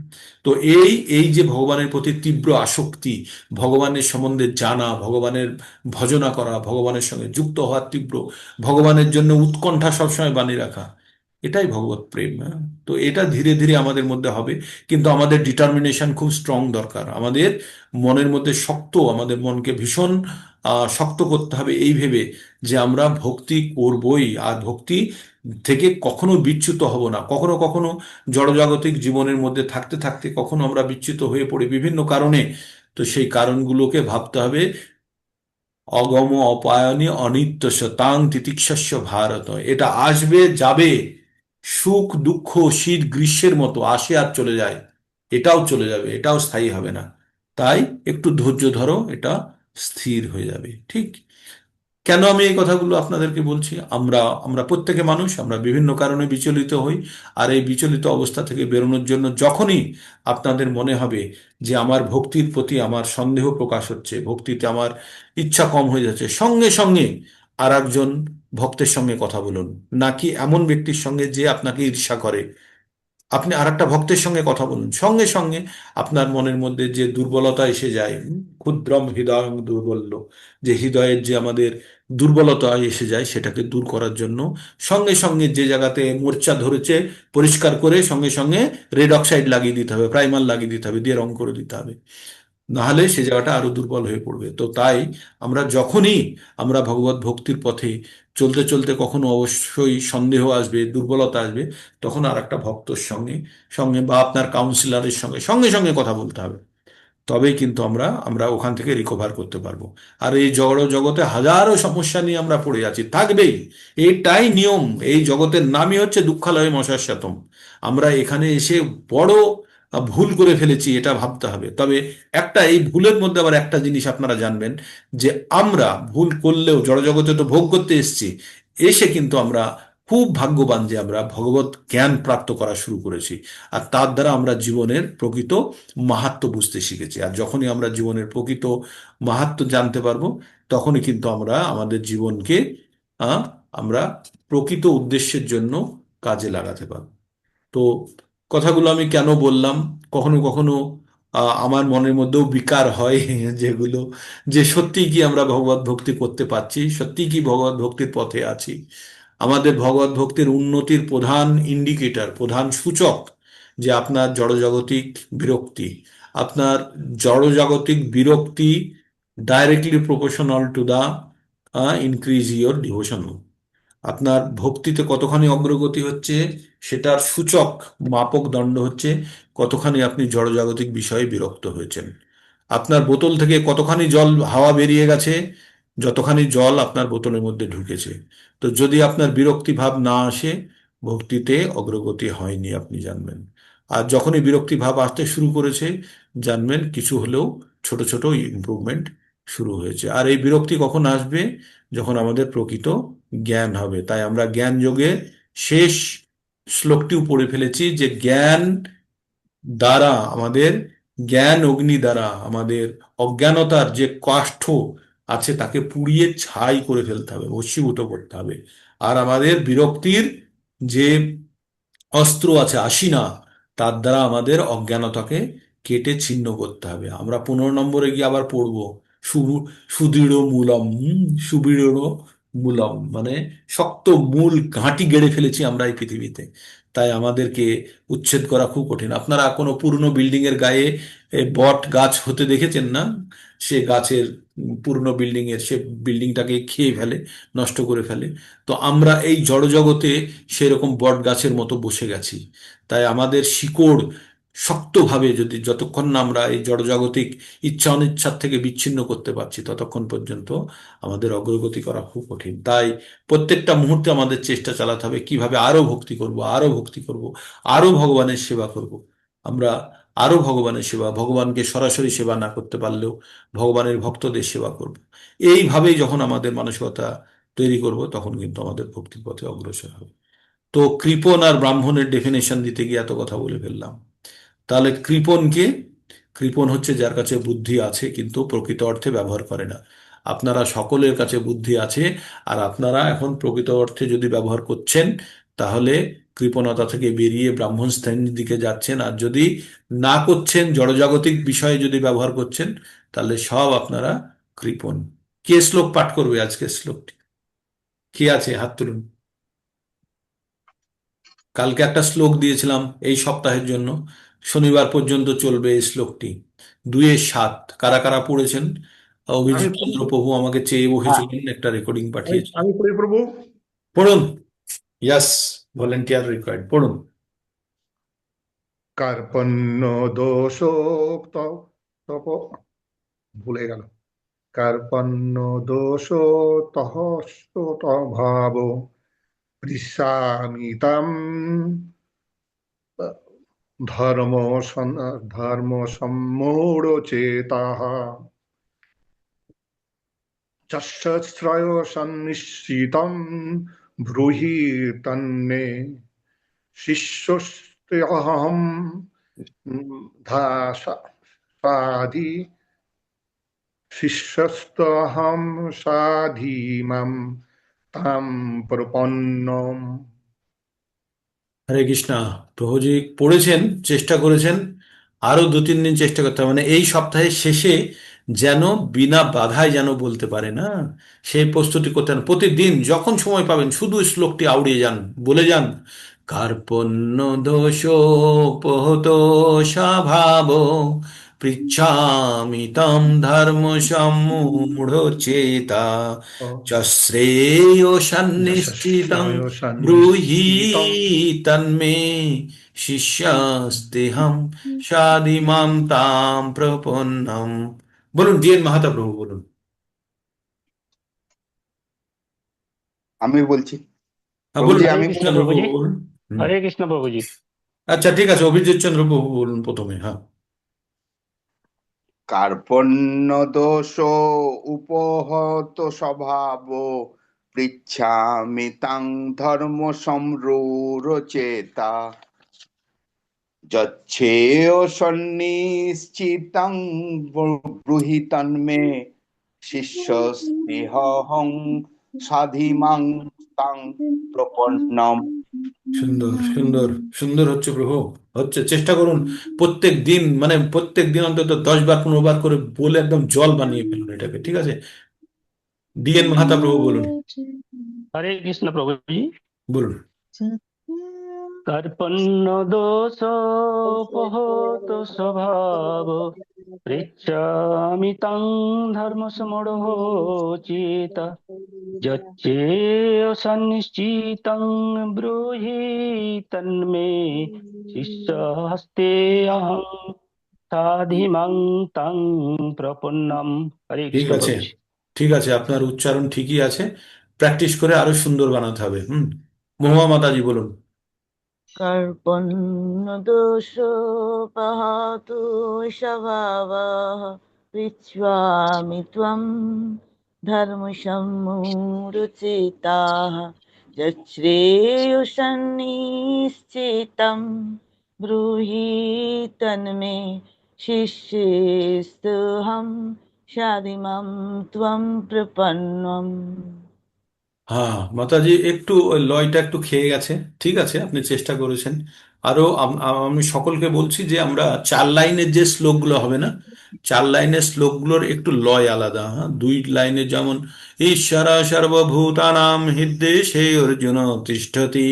তো এই এই যে ভগবানের প্রতি তীব্র আসক্তি, ভগবানের সম্বন্ধে জানা, ভগবানের ভজনা করা, ভগবানের সঙ্গে যুক্ত হওয়ার তীব্র, ভগবানের জন্য উৎকণ্ঠা সবসময় বানিয়ে রাখা, এটাই ভগবত প্রেম। হ্যাঁ? তো এটা ধীরে ধীরে আমাদের মধ্যে হবে, কিন্তু আমাদের ডিটারমিনেশন খুব স্ট্রং দরকার। আমাদের মনের মধ্যে শক্ত, আমাদের মনকে ভীষণ শক্ত করতে হবে এই ভেবে যে আমরা ভক্তি করবই, আর ভক্তি থেকে কখনো বিচ্যুত হব না। কখনো কখনো জড়জাগতিক জীবনের মধ্যে থাকতে থাকতে কখনো আমরা বিচ্যুত হয়ে পড়ি বিভিন্ন কারণে। তো সেই কারণগুলোকে ভাবতে হবে, অগম অপায়নী অনিত্য শতাং তিতিক্ষস্য ভারত। এটা আসবে যাবে, সুখ দুঃখ শীত গ্রীষ্মের মতো আসে আর চলে যায়। এটাও চলে যাবে, এটাও স্থায়ী হবে না। তাই একটু ধৈর্য ধরো, এটা স্থির হয়ে যাবে। ঠিক? কেন আমি এই কথাগুলো আপনাদেরকে বলছি? আমরা আমরা প্রত্যেকে মানুষ, আমরা বিভিন্ন কারণে বিচলিত হই। আর এই বিচলিত অবস্থা থেকে বেরোনোর জন্য যখনই আপনাদের মনে হবে যে আমার ভক্তির প্রতি আমার সন্দেহ প্রকাশ হচ্ছে, ভক্তিতে আমার ইচ্ছা কম হয়ে যাচ্ছে, সঙ্গে সঙ্গে আর একজন ভক্তের সঙ্গে কথা বলুন। নাকি এমন ব্যক্তির সঙ্গে যে আপনাকে ঈর্ষা করে, আপনি আর একটা ভক্তের সঙ্গে কথা বলুন, সঙ্গে সঙ্গে আপনার মনের মধ্যে যে দুর্বলতা এসে যায়, ক্ষুদ্রম হৃদয় দুর্বল্য, যে হৃদয়ের যে আমাদের দুর্বলতা এসে যায়, সেটাকে দূর করার জন্য সঙ্গে সঙ্গে যে জায়গাতে মোর্চা ধরেছে পরিষ্কার করে সঙ্গে সঙ্গে রেড অক্সাইড লাগিয়ে দিতে হবে, প্রাইমার লাগিয়ে দিতে হবে, দিয়ে রং করে দিতে হবে। নাহলে সে জায়গাটা আরো দুর্বল হয়ে পড়বে। তো তাই আমরা যখনই আমরা ভগবত ভক্তির পথে চলতে চলতে কখনো অবশ্যই সন্দেহ আসবে, দুর্বলতা আসবে, তখন আর একটা ভক্তর সঙ্গে সঙ্গে বা আপনার কাউন্সিলরের সঙ্গে সঙ্গে সঙ্গে কথা বলতে হবে। তবেই কিন্তু আমরা আমরা ওখান থেকে রিকভার করতে পারবো। আর এই জড় জগতে হাজারো সমস্যা নিয়ে আমরা পড়ে আছি, থাকবেই। এটাই নিয়ম। এই জগতের নামই হচ্ছে দুঃখালয় মশাস্যাতম। আমরা এখানে এসে বড় ভুল করে ফেলেছি, এটা ভাবতে হবে। তবে একটা, এই ভুলের মধ্যে আবার একটা জিনিস আপনারা জানবেন, যে আমরা ভুল করলেও জড়জগতে তো ভোগ করতে এসেছি, এসে কিন্তু আমরা খুব ভাগ্যবান যে আমরা ভগবত জ্ঞান প্রাপ্ত করা শুরু করেছি। আর তার দ্বারা আমরা জীবনের প্রকৃত মাহাত্ম্য বুঝতে শিখেছি। আর যখনই আমরা জীবনের প্রকৃত মাহাত্ম্য জানতে পারবো, তখনই কিন্তু আমরা আমাদের জীবনকে আহ, আমরা প্রকৃত উদ্দেশ্যের জন্য কাজে লাগাতে পারবো। তো কথাগুলো আমি কেন বললাম, কখনো কখনো আমার মনের মধ্যেও বিকার হয় যেগুলো, যে সত্যি কি আমরা ভগবত ভক্তি করতে পারছি, সত্যি কি ভগবত ভক্তির পথে আছি। আমাদের ভগবত ভক্তির উন্নতির প্রধান ইন্ডিকেটর, প্রধান সূচক, যে আপনার জড়জাগতিক বিরক্তি, আপনার জড়জাগতিক বিরক্তি directly proportional to the increase your devotion. আপনার ভক্তিতে কতখানি অগ্রগতি হচ্ছে সেটার সূচক মাপক দণ্ড হচ্ছে কতখানি আপনি জড়জাগতিক বিষয়ে বিরক্ত হয়েছেন। আপনার বোতল থেকে কতখানি জল হাওয়া বেরিয়ে গেছে, যতখানি জল আপনার বোতলের মধ্যে ঢুকেছে। তো যদি আপনার বিরক্তি ভাব না আসে, ভক্তিতে অগ্রগতি হয়নি আপনি জানবেন। আর যখনই বিরক্তি ভাব আসতে শুরু করেছে, জানবেন কিছু হলেও ছোট ছোট ইমপ্রুভমেন্ট শুরু হয়েছে। আর এই বিরক্তি কখন আসবে? যখন আমাদের প্রকৃত জ্ঞান হবে। তাই আমরা জ্ঞান যোগে শেষ শ্লোকটিও পড়ে ফেলেছি যে জ্ঞান দ্বারা আমাদের, জ্ঞান অগ্নি দ্বারা আমাদের অজ্ঞানতার যে কাষ্ঠ আছে তাকে পুড়িয়ে ছাই করে ফেলতে হবে, ভস্মীভূত করতে হবে। আর আমাদের বিরক্তির যে অস্ত্র আছে আশিনা, তার দ্বারা আমাদের অজ্ঞানতাকে কেটে ছিন্ন করতে হবে। আমরা 15 নম্বরে গিয়ে আবার পড়বো সুদৃঢ় মূলম। সুদৃঢ় মূলম মানে শক্ত মূল ঘাঁটি গেড়ে ফেলেছি আমরা এই পৃথিবীতে। তাই আমাদেরকে উচ্ছেদ করা খুব কঠিন। আপনারা কোনো পুরনো বিল্ডিং এর গায়ে বট গাছ হতে দেখেছেন না? সে গাছের পুরনো বিল্ডিং এর সে বিল্ডিংটাকে খেয়ে ফেলে, নষ্ট করে ফেলে। তো আমরা এই জড়জগতে সেরকম বট গাছের মতো বসে গেছি। তাই আমাদের শিকড় শক্তভাবে যদি, যতক্ষণ না আমরা এই জড়জাগতিক ইচ্ছা অনিচ্ছার থেকে বিচ্ছিন্ন করতে পারছি, ততক্ষণ পর্যন্ত আমাদের অগ্রগতি করা খুব কঠিন। তাই প্রত্যেকটা মুহূর্তে আমাদের চেষ্টা চালাতে হবে কিভাবে আরো ভক্তি করব, আরো ভক্তি করব, আরো ভগবানের সেবা করব। আমরা আরো ভগবানের সেবা, ভগবানকে সরাসরি সেবা না করতে পারলেও ভগবানের ভক্তদের সেবা করব। এইভাবেই যখন আমাদের মানসিকতা তৈরি করব, তখন কিন্তু আমাদের ভক্তির পথে অগ্রসর হবে। তো কৃপণ আর ব্রাহ্মণের ডেফিনেশন দিতে গিয়ে এত কথা বলে ফেললাম। তাহলে কৃপণ কে? কৃপণ হচ্ছে যার কাছে বুদ্ধি আছে কিন্তু প্রকৃত অর্থে ব্যবহার করে না। আপনারা সকলের কাছে বুদ্ধি আছে, আর আপনারা এখন প্রকৃত অর্থে যদি ব্যবহার করছেন, তাহলে কৃপণতা থেকে বেরিয়ে ব্রাহ্মণ শ্রেণীর দিকে যাচ্ছেন। আর যদি না করছেন, জড়জাগতিক বিষয়ে যদি ব্যবহার করছেন, তাহলে সব আপনারা কৃপণ। কে শ্লোক পাঠ করবে আজকে শ্লোকটি? কে আছে হাত তুলুন। কালকে একটা শ্লোক দিয়েছিলাম এই সপ্তাহের জন্য, শনিবার পর্যন্ত চলবে এই শ্লোকটি। 2-7 কারা কারা পড়েছেন? আমি অভিজিৎ চন্দ্র প্রভু আমাকে চেয়ে হ্যাঁ, বসেছিলেন, একটা রেকর্ডিং আমি পাঠিয়েছেন। আমি পড়ি প্রভু। পড়ুন। ইয়াস, ভলেন্টিয়ার রিকোয়ার্ড, পড়ুন। কার্পণ্য দোষোক্ত তপ ভুলে গেল। কার্পণ্য দোষ তহ ভাব পৃশামিতাম ধর্ম ধর্ম সম্মূঢ় চেতাঃ যস্য শ্রয় সন্নিশ্চিতম ব্রূহি তন্মে শিষ্যস্তেহম সাধি শিষ্যস্তহম সাধীমাম তাম প্রপন্নম। হরে কৃষ্ণা। প্রভুজি পড়েছেন, চেষ্টা করেছেন, আরো 2-3 দিন চেষ্টা করতে হবে, মানে এই সপ্তাহের শেষে যেন বিনা বাধায় যেন বলতে পারে না, সেই প্রস্তুতি করতে হবে। প্রতিদিন যখন সময় পাবেন শুধু শ্লোকটি আউড়িয়ে যান, বলে যান। কার্পণ্য দোষোপহত স্বভাব পৃচ্ছামি তম ধর্ম সম্মূঢ়চেতা চ শ্রেয় সন্নিশ্চিতং যশস্রায় ব্রূহি সন্নিশ্চিতম। তন্মে শিষ্যাস্তেহম সাদিমাম তাম প্রপন্নম। বলুন ডিএন মাহাতা প্রভু, বলুন। আমি বলছি। হ্যাঁ বলুন, প্রভুজি हरे আমি অভিজিৎ कृष्ण চন্দ্র प्रभु প্রভু जी। বলুন। হুম। हरे कृष्ण प्रभु जी। আচ্ছা ঠিক আছে, অভিজিৎ চন্দ্র প্রভু বলুন প্রথমে, হ্যাঁ। কার্পণ্য দোষ উপহত স্বভাব পৃচ্ছামি তাং ধর্ম সম্রূঢ়চেতা যচ্ছেয় সন্নিশ্চিতং ব্রূহি তন্মে শিষ্যস্তেহং সাধিমাং তাং প্রপন্নম। সুন্দর সুন্দর সুন্দর হচ্ছে প্রভু, হচ্ছে। চেষ্টা করুন প্রত্যেক দিন, মানে প্রত্যেক দিন অন্তত 10 বার 15 বার করে বলে একদম জল বানিয়ে ফেলুন এটাকে, ঠিক আছে? ডিএন মাহাতা প্রভু বলুন। हरे कृष्ण प्रभु जी। বলুন। कर्पण्य दोषोपहत स्वभाव पृच्छामि तं धर्मसम्मूढचेत यच्चेय सन्निश्चितं ब्रूहि तन्मे शिष्यस्तेऽहं साधिमां तं प्रपन्नम। हरे ঠিক कृष्ण আছে, प्रभु जी। ঠিক আছে, আপনার উচ্চারণ ঠিকই আছে। প্র্যাকটিস করে আরো সুন্দর বানাতে হবে। মহুয়া মাতাজি বলুন। कर्पण्यदोषोपहतु स्वभावः पृच्छामि त्वं धर्मसम्मूढचेताः यच्छ्रेयोसन्निश्चितं ब्रूहि तन्मे शिष्येस्तुहं शाधिमां त्वं प्रपन्नम्। হ্যাঁ মাতাজি, একটু ওই লয়টা একটু খেয়ে গেছে। ঠিক আছে, আপনি চেষ্টা করেছেন। আরো আমি সকলকে বলছি যে আমরা 4 লাইনের যে শ্লোকগুলো হবে না, 4 লাইনের শ্লোকগুলোর একটু লয় আলাদা। হ্যাঁ, 2 লাইনে যেমন ঈশ্বর সর্বভূতানাম হৃদ্দেশে অর্জুন তিষ্ঠতি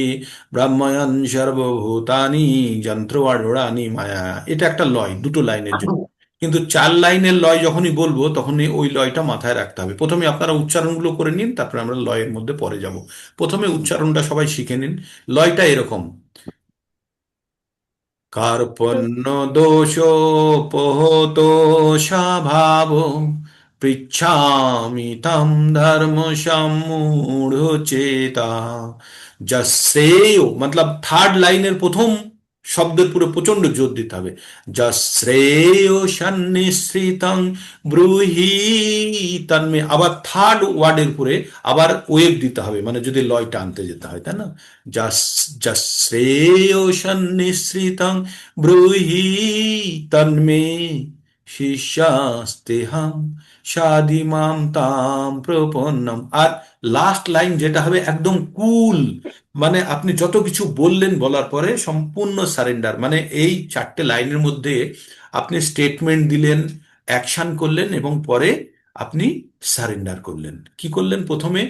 ব্রাহ্ময়ন সর্বভূতানি যন্ত্রবাড়ানি মায়া, এটা একটা লয় 2 লাইনের জন্য। কিন্তু 4 লাইনের লয় যখনই বলবো তখনই ওই লয়টা মাথায় রাখতে হবে। প্রথমে আপনারা উচ্চারণগুলো করে নিন, তারপরে আমরা লয়ের মধ্যে পরে যাব। প্রথমে উচ্চারণটা সবাই শিখে নিন। লয়টা এরকম: কার্পণ্য দোষোপহত স্বভাব পৃচ্ছামি তম ধর্ম সম্মূঢ়চেতা যশ্রেয়, মতলব 3rd লাইনের প্রথম শব্দের পুরো প্রচন্ড জোর দিতে হবে। যশ্রেয় সন্নিশ্রিতং ব্রূহি তন্মে, আবার 3rd ওয়ার্ডের উপরে আবার ওয়েভ দিতে হবে, মানে যদি লয়টা আনতে যেতে হয়, তাই না? যশ্রেয় সন্নিশ্রিতং ব্রূহি তন্মে শিষ্যাস্তেহং সাধিমাম তাম প্রপন্নম। আর লাস্ট লাইন যেটা হবে একদম কুল, মানে আপনি যত কিছু বললেন বলার পরে সম্পূর্ণ সারেন্ডার, মানে এই 4টে লাইনের মধ্যে আপনি স্টেটমেন্ট দিলেন, অ্যাকশন করলেন, এবং পরে আপনি সারেন্ডার করলেন। কি করলেন? প্রথমে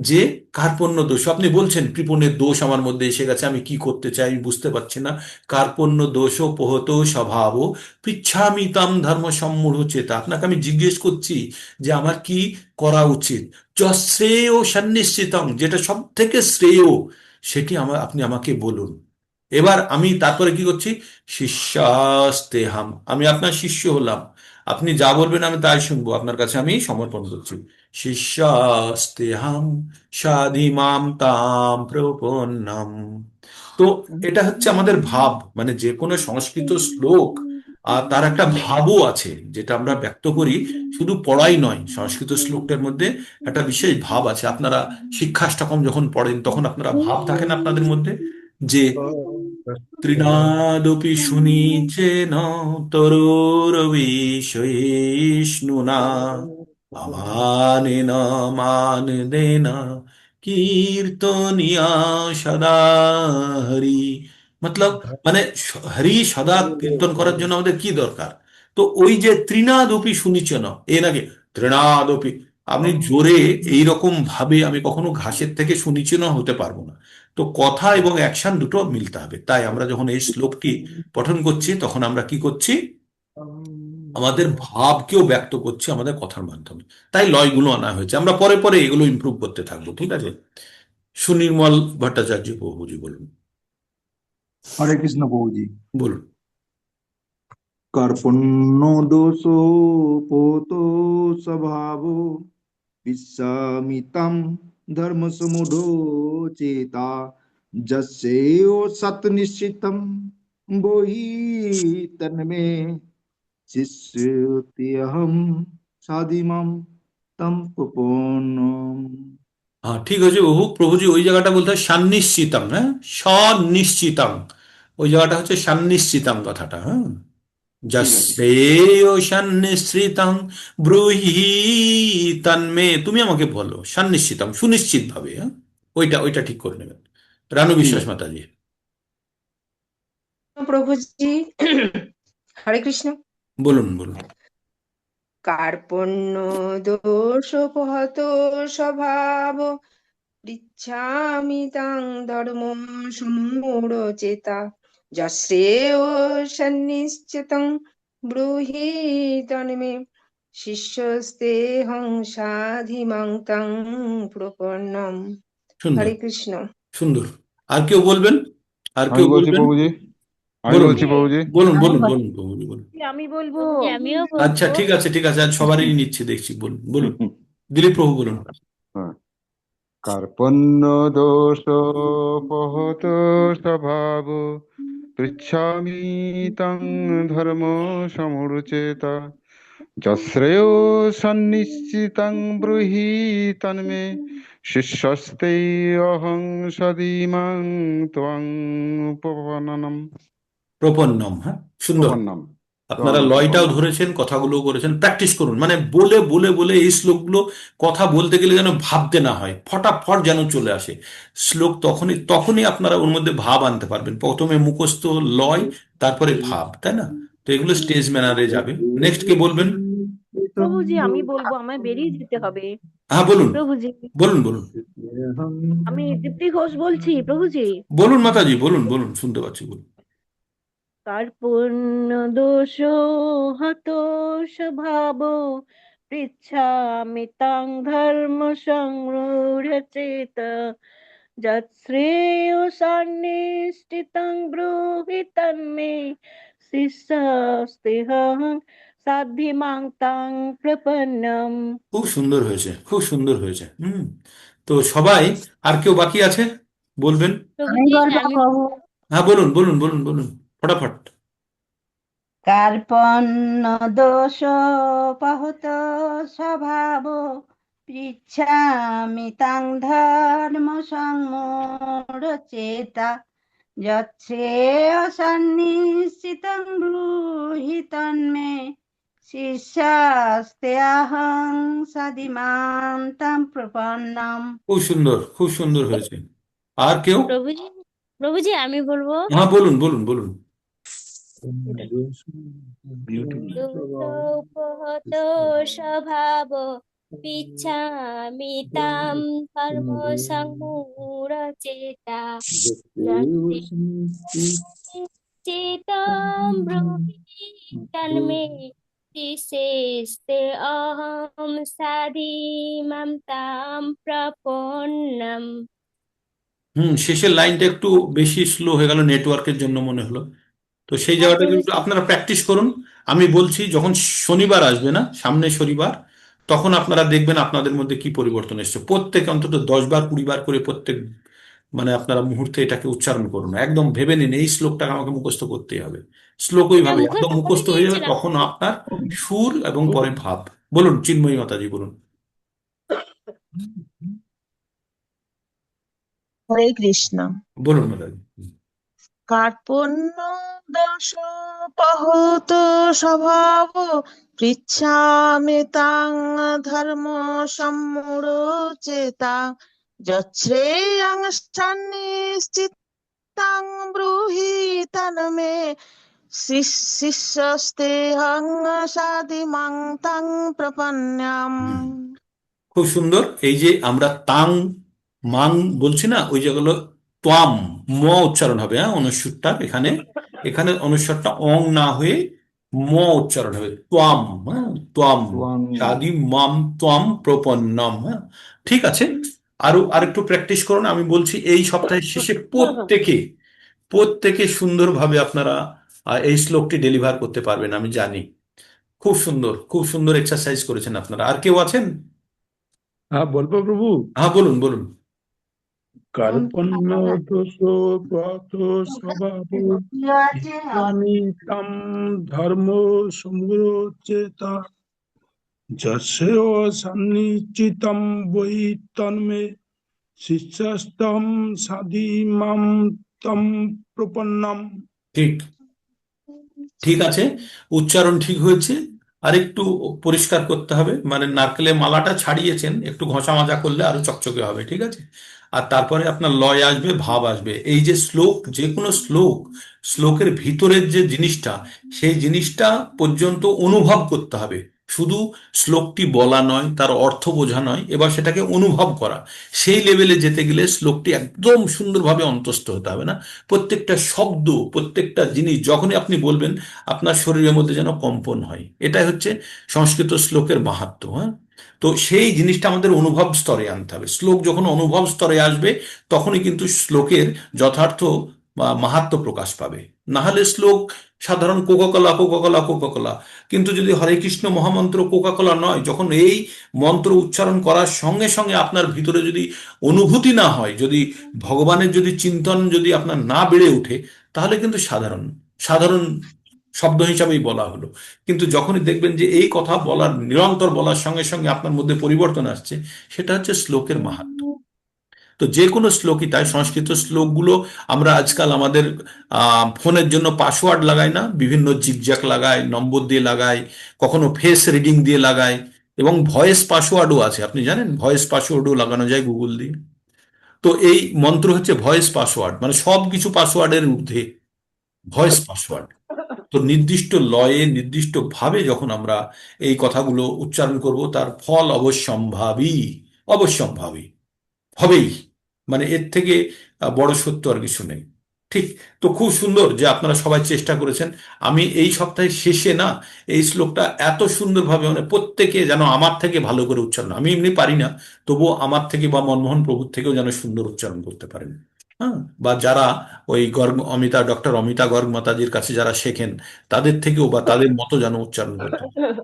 যে কার্পণ্য দোষ আপনি বলছেন, কৃপণের দোষ আমার মধ্যে এসে গেছে, আমি কি করতে চাই আমি বুঝতে পারছি না। কার্পণ্য দোষ পোহত স্বভাব পৃচ্ছামি তাম ধর্ম সম্মূঢ় চেতা, আপনাকে আমি জিজ্ঞেস করছি যে আমার কি করা উচিত। যশ্রেয় সন্নিশ্চিতং, যেটা সব থেকে শ্রেয় সেটি আপনি আমাকে বলুন। এবার আমি তারপরে কি করছি? শিষ্যাস্তেহাম, আমি আপনার শিষ্য হলাম। আপনি যা বলবেন আমি তাই শুনবো, আপনার কাছে আমি সমর্পণ করছি। শিষ্যাস্তেহাম সাধিমাম তাম প্রপন্নম। তো এটা হচ্ছে আমাদের ভাব, মানে যে কোনো সংস্কৃত শ্লোক আর তার একটা ভাবও আছে যেটা আমরা ব্যক্ত করি। শুধু পড়াই নয়, সংস্কৃত শ্লোকটার মধ্যে একটা বিশেষ ভাব আছে। আপনারা শিক্ষাষ্টকম যখন পড়েন তখন আপনারা ভাব থাকেন আপনাদের মধ্যে, যে তৃণাদপি শুনিচেন তরুরবিষয়িষ্ণুনা আমানেন মানদেন কীর্তনিয়া সদা হরি। মতলব, মানে হরি সদা কীর্তন করার জন্য আমাদের কি দরকার? তো ওই যে তৃণাদপি শুনিচেন, এ নাকি তৃণাদপি, আপনি জোরে এইরকম ভাবে আমি কখনো ঘাসের থেকে সুনিচেন হতে পারবো না। তো কথা এবং অ্যাকশন দুটো মিলতে হবে। তাই আমরা যখন এই শ্লোকটি পঠন করছি তখন আমরা কি করছি? আমাদের ভাবকেও ব্যক্ত করছি আমাদের কথার মাধ্যমে। তাই লয়গুলো আনা হয়েছে, আমরা পরে পরে এগুলো ইমপ্রুভ করতে থাকবো। ঠিক আছে, সুনির্মল ভট্টাচার্য প্রভুজি বলুন। হরে কৃষ্ণ প্রভুজি। বলুন। কার্পণ্য দোষোপহত স্বভাব বিশ্বামিতাম ধর্ম সমুঢ় চেতা যস্যেয় সত নিশ্চিতম বহি তন্মে শিষ্যতেহম সাধিমাম তম প্রপন্নম। হ্যাঁ ঠিক আছে প্রভু, প্রভুজি ওই জায়গাটা বলতে হয় সান্নিশ্চিতং। হ্যাঁ, সনিশ্চিতং, ওই জায়গাটা হচ্ছে সান্নিশ্চিতং কথাটা। হ্যাঁ, ঠিক আছে, যস্যেয় সন্নিশ্চিতং ব্রূহি তন্মে, তুমি আমাকে বলো সন্নিশ্চিতং, সুনিশ্চিত ভাবে। হ্যাঁ, ওইটা ওইটা ঠিক করে নেবেন। রানু ঠিক বিশ্বাস আছে। মাতাজি প্রভু জি। হরে কৃষ্ণ। বলুন বলুন। কার্পণ্য দোষোপহত স্বভাব পৃচ্ছামি তাং ধর্ম সমূঢ় চেতা যশ্রেয় সন্নিশ্চিতং ব্রূহি তন্মে শিষ্যস্তেহং সাধিমাং তং প্রপন্নম। সুন্দর, হরে কৃষ্ণ। সুন্দর। আর কেউ বলবেন? আর আমি কেউ বলছি বলবেন? প্রভুজি, আমি বলুন, বলছি প্রভুজি। বলুন, আমি বলুন, বল- বলুন প্রভুজি, বলুন। আমি বলবো। আমিও আচ্ছা, বলবো। ঠিক আছে, ঠিক আছে, আজ সবারই নিচ্ছি দেখছি, বলুন, বলুন। দিলীপ প্রভু বলুন। হ্যাঁ। কার্পণ্য দোষোপহত স্বভাব পৃচ্ছামি তং ধর্ম সমুচেতা যশ্রেয় সন্নিশ্চিতং ব্রূহি তন্মে শিষ্যস্তে অহং সদীমাং ত্বং উপপন্নম। প্রপন্নম, হ্যাঁ, সুন্দর। প্রপন্নম। ত্বং আপনারা লয়টাও প্রপন্নম। ধরেছেন, কথাগুলোও করেছেন, প্র্যাকটিস করুন, মানে বলে বলে বলে এই শ্লোকগুলো কথা বলতে গেলে যেন ভাবতে না হয়, ফটাফট যেন চলে আসে শ্লোক, তখনই তখনই আপনারা ওর মধ্যে ভাব আনতে পারবেন। প্রথমে মুখস্থ, লয়, তারপরে ভাব, তাই না? তো এগুলো স্টেজ ম্যানারে যাবে। নেক্সট কে বলবেন? প্রভুজি আমি বলবো, আমায় বেরিয়ে যেতে হবে। হ্যাঁ, বলুন, প্রভুজি বলুন, বলুন, আমি দীপ্তি ঘোষ বলছি। প্রভুজি বলুন মাতাজি, বলুন, বলুন, শুনতে পাচ্ছি, বলুন। কার্পণ্য দোষ হত স্বভাব পৃচ্ছামি তাং ধর্ম সংরূঢ়চেত যৎশ্রেয় সন্নিষ্ঠিতং ব্রূহি তন্মে শিষ্যস্তেহং সাধ্যিমাং তাং প্রপন্নম। খুব সুন্দর হয়েছে, খুব সুন্দর হয়েছে। তো সবাই, আর কেউ বাকি আছে? বলবেন? আমি প্রভুজি বলবো আমি প্রভু। হ্যাঁ, বলুন, বলুন, বলুন, বলুন, ফটাফট। কার্পণ্য দোষ পহত স্বভাব পৃচ্ছামি তাং ধর্ম সংমূঢ়চেতা যচ্ছেয় সন্নিশ্চিতং ব্রূহি তন্মে শিষ্যাস্তেহং সদিমাং তং প্রপন্নম। খুব সুন্দর, খুব সুন্দর হয়েছে। আর কেউ? প্রভুজি প্রভুজি আমি বলবো। হ্যাঁ, বলুন, বলুন, বলুন। দোষোপহত স্বভাব পিচ্ছামি তাম ধর্ম সংমূঢ়চেতা চেতাম ব্রূহি তন্মে শিষ্যস্তে অহং সাধিমাম তাম প্রপন্নম। শেষের লাইনটা একটু বেশি স্লো হয়ে গেল, নেটওয়ার্কের জন্য মনে হলো। তো সেই হ্যাঁ জায়গাটা প্রভুজি। কিন্তু আপনারা প্র্যাকটিস করুন। আমি বলছি, যখন শনিবার আসবে না, সামনে শনিবার, তখন আপনারা দেখবেন আপনাদের মধ্যে কি পরিবর্তন এসছে। প্রত্যেকে অন্তত 10 বার 20 বার করে প্রত্যেক, মানে আপনারা মুহূর্তে এটাকে উচ্চারণ করুন, একদম ভেবে নিন এই শ্লোকটাকে আমাকে মুখস্থ করতেই হবে। শ্লোক হ্যাঁ ওইভাবে একদম মুখস্থ করে মুখস্থ হয়ে যাবে, দিয়েছিলাম। তখন আপনার সুর এবং পরে ভাব। বলুন, চিন্ময়ী মাতাজি বলুন। হরে কৃষ্ণ। বলুন মাতাজি। কার্পণ্য দোষ পহত স্বভাব পৃচ্ছামি তাং ধর্ম সম্মূঢ়চেতা যচ্ছ্রেয়ং সন্নিশ্চিতাং ব্রূহি তন্মে শিষ্যস্তেহং সাধিমাং তাং প্রপন্নম। খুব সুন্দর। এই যে আমরা তাং মাং বলছি না, ওই যেগুলো ত্বাম, ম উচ্চারণ হবে, হ্যাঁ, অনুস্বরটা এখানে, এখানে অনুস্বরটা অং না হয়ে ম উচ্চারণ হবে, ত্বাম, হ্যাঁ, ত্বাম ত্বং। সাদি মাম ত্বাম প্রপন্নম, হ্যাঁ, ঠিক আছে। আরেকটু প্র্যাকটিস করুন। আমি বলছি এই সপ্তাহের শেষে প্রত্যেকে প্রত্যেকে সুন্দরভাবে আপনারা এই শ্লোকটি ডেলিভার করতে পারবেন, আমি জানি। খুব সুন্দর, খুব সুন্দর এক্সারসাইজ করেছেন আপনারা। আর কেউ আছেন? হ্যাঁ বলবো প্রভু। হ্যাঁ, বলুন, বলুন। কার্পণ্য দোষ পথ স্বভাব ইচ্ছামি তাম ধর্ম সমুচেতা যস্য সন্নিশ্চিতম বৈ তন্মে শিষ্যস্তম সাধিমাম তম প্রপন্নম। ঠিক, ঠিক আছে, উচ্চারণ ঠিক হয়েছে। আর একটু পরিষ্কার করতে হবে, মানে নারকেলের মালাটা ছাড়িয়েছেন, একটু ঘষা মাজা করলে আরো চকচকে হবে, ঠিক আছে। আর তারপরে আপনার লয় আসবে, ভাব আসবে। এই যে শ্লোক, যে কোনো শ্লোক, শ্লোকের ভিতরের যে জিনিসটা, সেই জিনিসটা পর্যন্ত অনুভব করতে হবে। শুধু শ্লোকটি বলা নয়, তার অর্থ বোঝা নয়, এবার সেটাকে অনুভব করা। সেই লেভেলে যেতে গেলে শ্লোকটি একদম সুন্দরভাবে অন্তঃস্থ হতে হবে না। প্রত্যেকটা শব্দ, প্রত্যেকটা জিনিস যখনই আপনি বলবেন, আপনার শরীরের মধ্যে যেন কম্পন হয়। এটাই হচ্ছে সংস্কৃত শ্লোকের মাহাত্ম্য। হ্যাঁ, তো সেই জিনিসটা আমাদের অনুভব স্তরে আনতে হবে। শ্লোক যখন অনুভব স্তরে আসবে, তখনই কিন্তু শ্লোকের যথার্থ মাহাত্ম্য প্রকাশ পাবে। না হলে শ্লোক সাধারণ কোকাকোলা কোকাকোলা কোকাকোলা, কিন্তু যদি হরে কৃষ্ণ মহামন্ত্র কোকাকোলা নয়, যখন এই মন্ত্র উচ্চারণ করার সঙ্গে সঙ্গে আপনার ভিতরে যদি অনুভূতি না হয়, যদি ভগবানের যদি চিন্তন যদি আপনার না বেড়ে ওঠে, তাহলে কিন্তু সাধারণ সাধারণ শব্দ হিসাবেই বলা হলো। কিন্তু যখনই দেখবেন যে এই কথা বলার নিরন্তর বলার সঙ্গে সঙ্গে আপনার মধ্যে পরিবর্তন আসছে, সেটা হচ্ছে শ্লোকের মাহাত্ম্য। তো যে কোনো শ্লোকই তাই, সংস্কৃত শ্লোকগুলো আমরা আজকাল আমাদের ফোনের জন্য পাসওয়ার্ড লাগাই না, বিভিন্ন জিগজ্যাগ লাগাই, নম্বর দিয়ে লাগাই, কখনো ফেস রিডিং দিয়ে লাগাই, এবং ভয়েস পাসওয়ার্ডও আছে। আপনি জানেন ভয়েস পাসওয়ার্ডও লাগানো যায় গুগল দিয়ে। তো এই মন্ত্র হচ্ছে ভয়েস পাসওয়ার্ড, মানে সব কিছু পাসওয়ার্ডের ঊর্ধ্বে ভয়েস পাসওয়ার্ড। তো নির্দিষ্ট লয়ে, নির্দিষ্ট ভাবে যখন আমরা এই কথাগুলো উচ্চারণ করব, তার ফল অবশ্যম্ভাবী, অবশ্যম্ভাবী হবেই। মানে এর থেকে বড় সত্য আর কিছু নেই। ঠিক। তো খুব সুন্দর যে আপনারা সবাই চেষ্টা করেছেন। আমি এই সপ্তাহের শেষে না এই শ্লোকটা এত সুন্দরভাবে, মানে প্রত্যেকে যেন আমার থেকে ভালো করে উচ্চারণ, আমি এমনি পারি না, তবুও আমার থেকে বা মনমোহন প্রভুর থেকেও যেন সুন্দর উচ্চারণ করতে পারেন। হ্যাঁ, বা যারা ওই গর্গ অমিতা, ডক্টর অমিতা গর্গ মাতাজির কাছে যারা শেখেন, তাদের থেকেও বা তাদের মতো যেন উচ্চারণ করতে পারেন।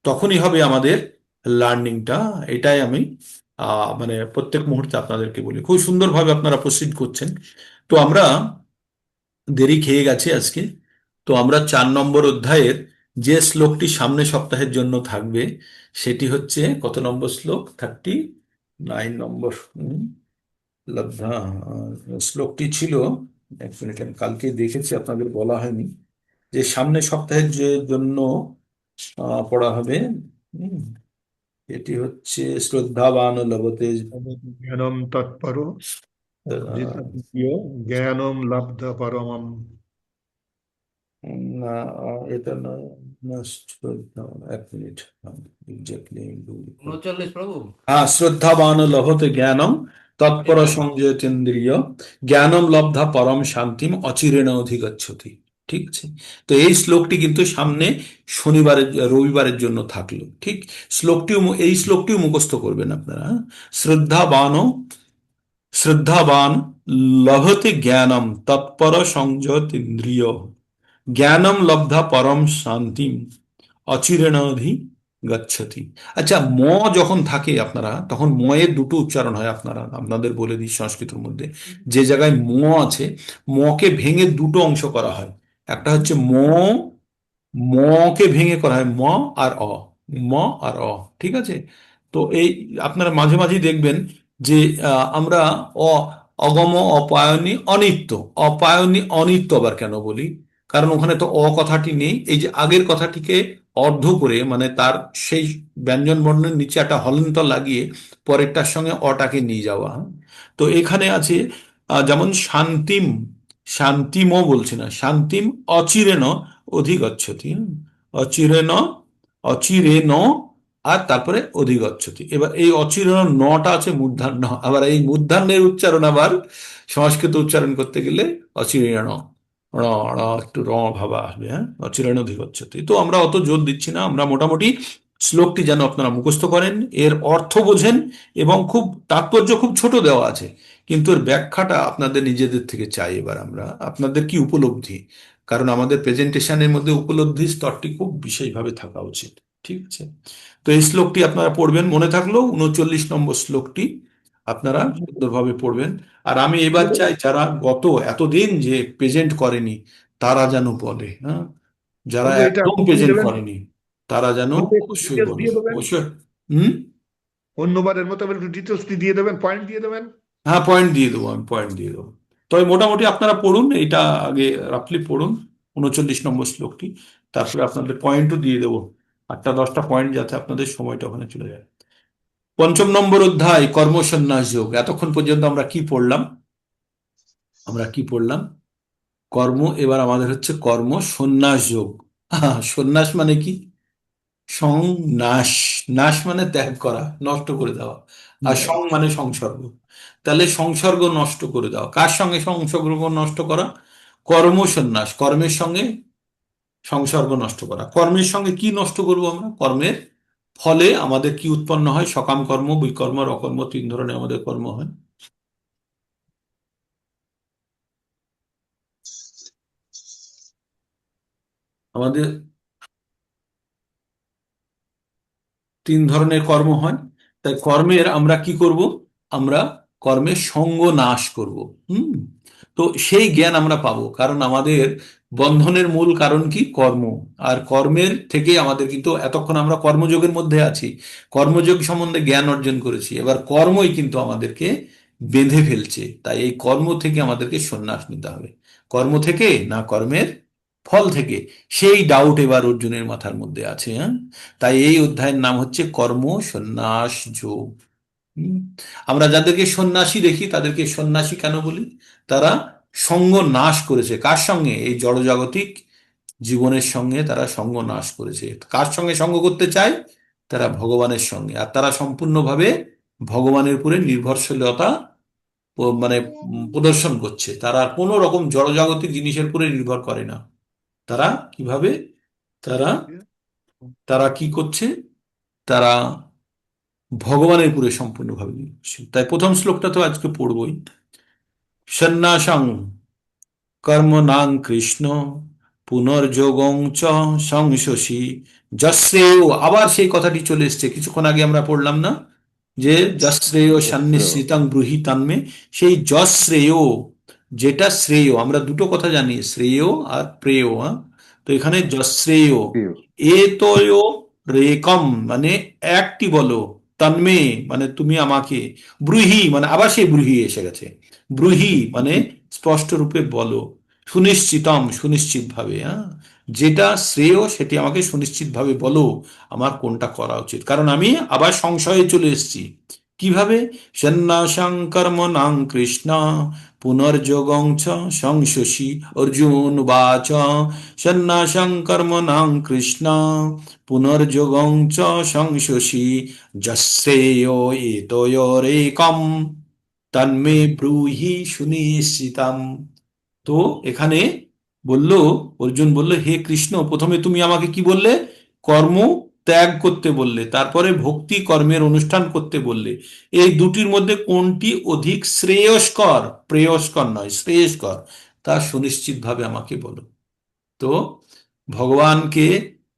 তখনই হবে আমাদের লার্নিংটা। এটাই আমি মানে প্রত্যেক মুহূর্তে আপনাদেরকে বলি। খুব সুন্দরভাবে আপনারা প্রসিড করছেন। তো আমরা দেরি খেয়ে গেছি আজকে। তো আমরা 4 নম্বর অধ্যায়ের যে শ্লোকটি সামনে সপ্তাহের জন্য থাকবে, সেটি হচ্ছে কত নম্বর শ্লোক? 39 নম্বর। লব্ধা শ্লোকটি ছিল, এক মিনিট, আমি কালকে দেখেছি, আপনাদের বলা হয়নি, যে সামনে সপ্তাহের যে জন্য পড়া হবে। হুম, এটি হচ্ছে শ্রদ্ধাবান লভতে। জ্ঞানম তৎপরো জিতব্য জ্ঞানম লব্ধ পরমম। না, এটা না, না, শ্রদ্ধা, এক মিনিট, এক্স্যাক্টলি। 39 প্রভু। হ্যাঁ, শ্রদ্ধাবান লভতে জ্ঞানম তৎপর সংযতেন্দ্রিয় জ্ঞানম লব্ধা পরম শান্তিম অচিরেণ অধিগচ্ছতি। ঠিক আছে। তো এই শ্লোকটি কিন্তু সামনে শনিবারের, রবিবারের জন্য থাকলো। ঠিক। এই শ্লোকটিও মুখস্থ করবেন আপনারা। হ্যাঁ? শ্রদ্ধাবান শ্রদ্ধাবান লভতে জ্ঞানম তৎপর সংযত ইন্দ্রিয় জ্ঞানম লব্ধা পরম শান্তিম অচিরেণাধি গচ্ছতি। আচ্ছা, ম যখন থাকে আপনারা, তখন ময়ের দুটো উচ্চারণ হয়। আপনাদের বলে দিই, সংস্কৃতের মধ্যে যে জায়গায় ম আছে, মকে ভেঙে দুটো অংশ করা হয়। একটা হচ্ছে মকে ভেঙে করা হয় ম আর অ, ম আর অ। ঠিক আছে। তো এই আপনারা মাঝে মাঝেই দেখবেন যে আমরা অ, অগম, অপায়নী, অনিত্য, অপায়নী অনিত্য আবার কেন বলি? কারণ ওখানে তো অ কথাটি নেই। এই যে আগের কথাটিকে অর্ধ করে, মানে তার সেই ব্যঞ্জন বর্ণের নিচে একটা হলন্ত লাগিয়ে পরেরটার সঙ্গে অটাকে নিয়ে যাওয়া। তো এখানে আছে যেমন শান্তিম, শান্তিমও বলছি না, শান্তিম অচিরেণ অধিগচ্ছতি। অচিরেণ, অচিরেণ, আর তারপরে অধিগচ্ছতি। এবার এই অচিরেণ নটা আছে মূর্ধন্য, আবার এই মূর্ধন্যের উচ্চারণ আবার সংস্কৃত উচ্চারণ করতে গেলে অচিরেণ, র, র, একটু র ভাবা আসবে। হ্যাঁ, অচিরেণ অধিগচ্ছতি। তো আমরা অত জোর দিচ্ছি না, আমরা মোটামুটি শ্লোকটি যেন আপনারা মুখস্থ করেন, এর অর্থ বোঝেন, এবং খুব তাৎপর্য খুব ছোট দেওয়া আছে, কিন্তু এর ব্যাখ্যাটা আপনাদের নিজেদের থেকে চাই। এবার আমরা আপনাদের কি উপলব্ধি, কারণ আমাদের প্রেজেন্টেশনের মধ্যে উপলব্ধি স্তরটি খুব বিশেষভাবে থাকা উচিত। ঠিক আছে। তো এই শ্লোকটি আপনারা পড়বেন। মনে থাকলো 39 নম্বর শ্লোকটি আপনারা সুন্দরভাবে পড়বেন। আর আমি এবার চাই যারা গত এতদিন যে প্রেজেন্ট করেনি, তারা যেন বলে। হ্যাঁ, যারা প্রভু এটা একদম আপনি দিয়ে প্রেজেন্ট দেবেন, করেনি, তারা যেন প্রভু একটু অবশ্যই ডিটেলস বলে। দিয়ে দেবেন, অবশ্যই। হুম। অন্যবারের মতো একটু ডিটেলস দিয়ে দেবেন, পয়েন্ট দিয়ে দেবেন। হ্যাঁ, পয়েন্ট দিয়ে দেবো, আমি পয়েন্ট দিয়ে দেবো। তবে মোটামুটি আপনারা পড়ুন, এটা আগে রাফলি পড়ুন 39 নম্বর শ্লোকটি, তারপরে আপনাদের পয়েন্টও দিয়ে দেবো, 8টা 10টা পয়েন্ট, যাতে আপনাদের সময়টা ওখানে চলে যায়। 5 নম্বর অধ্যায় কর্মসন্ন্যাস যোগ। এতক্ষণ পর্যন্ত আমরা কি পড়লাম? আমরা কি পড়লাম? কর্ম। এবার আমাদের হচ্ছে কর্ম সন্ন্যাস যোগ। সন্ন্যাস মানে কি? সং নাশ, নাশ মানে ত্যাগ করা, নষ্ট করে দেওয়া। আর সং রাইট। মানে সংসর্গ। তাহলে সংসর্গ নষ্ট করে দেওয়া, কার সঙ্গে সংসর্গ নষ্ট করা? কর্ম সন্ন্যাস, কর্মের সঙ্গে সংসর্গ নষ্ট করা। কর্মের সঙ্গে কি নষ্ট করব আমরা? কর্মের ফলে আমাদের কি উৎপন্ন হয়? সকাম কর্ম, বিকর্ম, আর অকর্ম, 3 ধরনের আমাদের কর্ম হয়। আমাদের 3 ধরনের কর্ম হয়। তাই কর্মের আমরা কি করব? আমরা কর্মের সঙ্গ নাশ করব। হুম। তো সেই জ্ঞান আমরা পাবো, কারণ আমাদের বন্ধনের মূল কারণ কি? কর্ম। আর কর্মের থেকে আমাদের কিন্তু এতক্ষণ আমরা কর্মযোগের মধ্যে আছি, কর্মযোগ সম্বন্ধে জ্ঞান অর্জন করেছি, এবার কর্মই কিন্তু আমাদেরকে বেঁধে ফেলছে। তাই এই কর্ম থেকে আমাদেরকে সন্ন্যাস নিতে হবে। কর্ম থেকে না কর্মের ফল থেকে, সেই ডাউট এবার অর্জুনের মাথার মধ্যে আছে। হ্যাঁ, তাই এই অধ্যায়ের নাম হচ্ছে কর্ম সন্ন্যাস যোগ। হুম। আমরা যাদেরকে সন্ন্যাসী দেখি তাদেরকে সন্ন্যাসী কেন বলি? তারা সঙ্গ নাশ করেছে। কার সঙ্গে? এই জড়জাগতিক জীবনের সঙ্গে তারা সঙ্গ নাশ করেছে। কার সঙ্গে সঙ্গ করতে চায়? তারা ভগবানের সঙ্গে। আর তারা সম্পূর্ণভাবে ভগবানের উপরে নির্ভরশীলতা মানে প্রদর্শন করছে। তারা আর কোনো রকম জড়জাগতিক জিনিসের উপরে নির্ভর করে না। তারা কিভাবে? তারা তারা কি করছে? তারা ভগবানের উপরে সম্পূর্ণভাবে নির্ভরশীল। তাই প্রথম শ্লোকটা তো আজকে পড়বই। সন্ন্যাসং কর্মণাং কৃষ্ণ পুনর্যোগং চ সংশোষি যশ্রেয়। আবার সেই কথাটি চলে এসছে, কিছুক্ষণ আগে আমরা পড়লাম না যে যশ্রেয় যশ্রেয়। সন্নিশ্চিতাং ব্রূহি তন্মে। সেই যশ্রেয়, যেটা শ্রেয়, আমরা দুটো কথা জানি, শ্রেয় আর প্রেয়। হ্যাঁ, তো এখানে যশ্রেয় প্রিয়। এতয় রেকম মানে একটি বলো, তন্মে মানে তুমি আমাকে, ব্রূহি মানে আবার সেই ব্রূহি এসে গেছে, ব্রূহি মানে স্পষ্ট রূপে বলো, সুনিশ্চিতম সুনিশ্চিত ভাবে। হ্যাঁ, যেটা শ্রেয় সেটি আমাকে সুনিশ্চিত ভাবে বলো, আমার কোনটা করা উচিত। কারণ আমি আবার সংশয়ে চলে এসেছি। কিভাবে? সন্ন্যাসং কর্মণাং কৃষ্ণ পুনর্যোগং চ সংশোষি। অর্জুন বাচ সন্ন্যাসং কর্মণাং কৃষ্ণ পুনর্যোগং চ সংশোষি যশ্রেয় এতয়োরেকম তন্মে ব্রূহি সুনিশ্চিতম। তো এখানে বলল, অর্জুন বলল, হে কৃষ্ণ, প্রথমে তুমি আমাকে কি বললে? কর্ম ত্যাগ করতে বললে, তারপরে ভক্তি কর্মের অনুষ্ঠান করতে বললে। এই দুটির মধ্যে কোনটি অধিক শ্রেয়স্কর? প্রেয়স্কর নয়, শ্রেয়স্কর, তা সুনিশ্চিতভাবে আমাকে বলো। তো ভগবানকে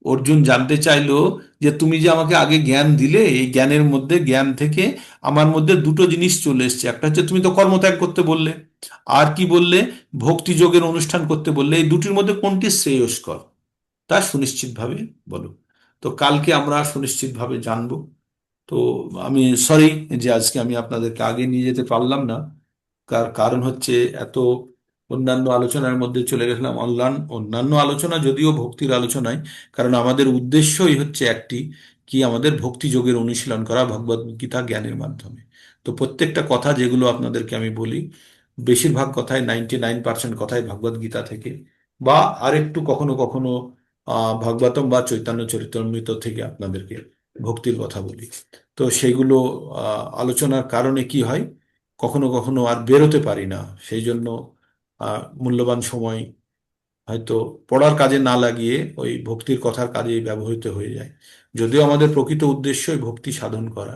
অর্জুন জানতে চাইলো যে তুমি যে আমাকে আগে জ্ঞান দিলে, এই জ্ঞানের মধ্যে, জ্ঞান থেকে আমার মধ্যে দুটো জিনিস চলে এসছে। একটা হচ্ছে তুমি তো কর্মত্যাগ করতে বললে, আর কি বললে? ভক্তি যোগের অনুষ্ঠান করতে বললে। এই দুটির মধ্যে কোনটি শ্রেয়স্কর তা সুনিশ্চিতভাবে বলো। তো কালকে আমরা সুনিশ্চিতভাবে জানবো। তো আমি সরি যে আজকে আমি আপনাদেরকে আগে নিয়ে যেতে পারলাম না। কারণ হচ্ছে এত অন্যান্য আলোচনার মধ্যে চলে গেছিলাম। অন্যান্য আলোচনা যদিও ভক্তির আলোচনায়, কারণ আমাদের উদ্দেশ্যই হচ্ছে একটি, কি? আমাদের ভক্তি যোগের অনুশীলন করা ভগবদ গীতা জ্ঞানের মাধ্যমে। তো প্রত্যেকটা কথা যেগুলো আপনাদেরকে আমি বলি, বেশিরভাগ কথাই 99% কথাই ভগবদ গীতা থেকে, বা আরেকটু কখনো কখনো ভাগবতম বা চৈতন্য চরিতামৃত থেকে আপনাদেরকে ভক্তির কথা বলি। তো সেইগুলো আলোচনার কারণে কি হয়, কখনো কখনো আর বেরোতে পারি না। সেই জন্য মূল্যবান সময় হয়তো পড়ার কাজে না লাগিয়ে ওই ভক্তির কথার কাজে ব্যবহৃত হয়ে যায়, যদিও আমাদের প্রকৃত উদ্দেশ্যই ভক্তি সাধন করা।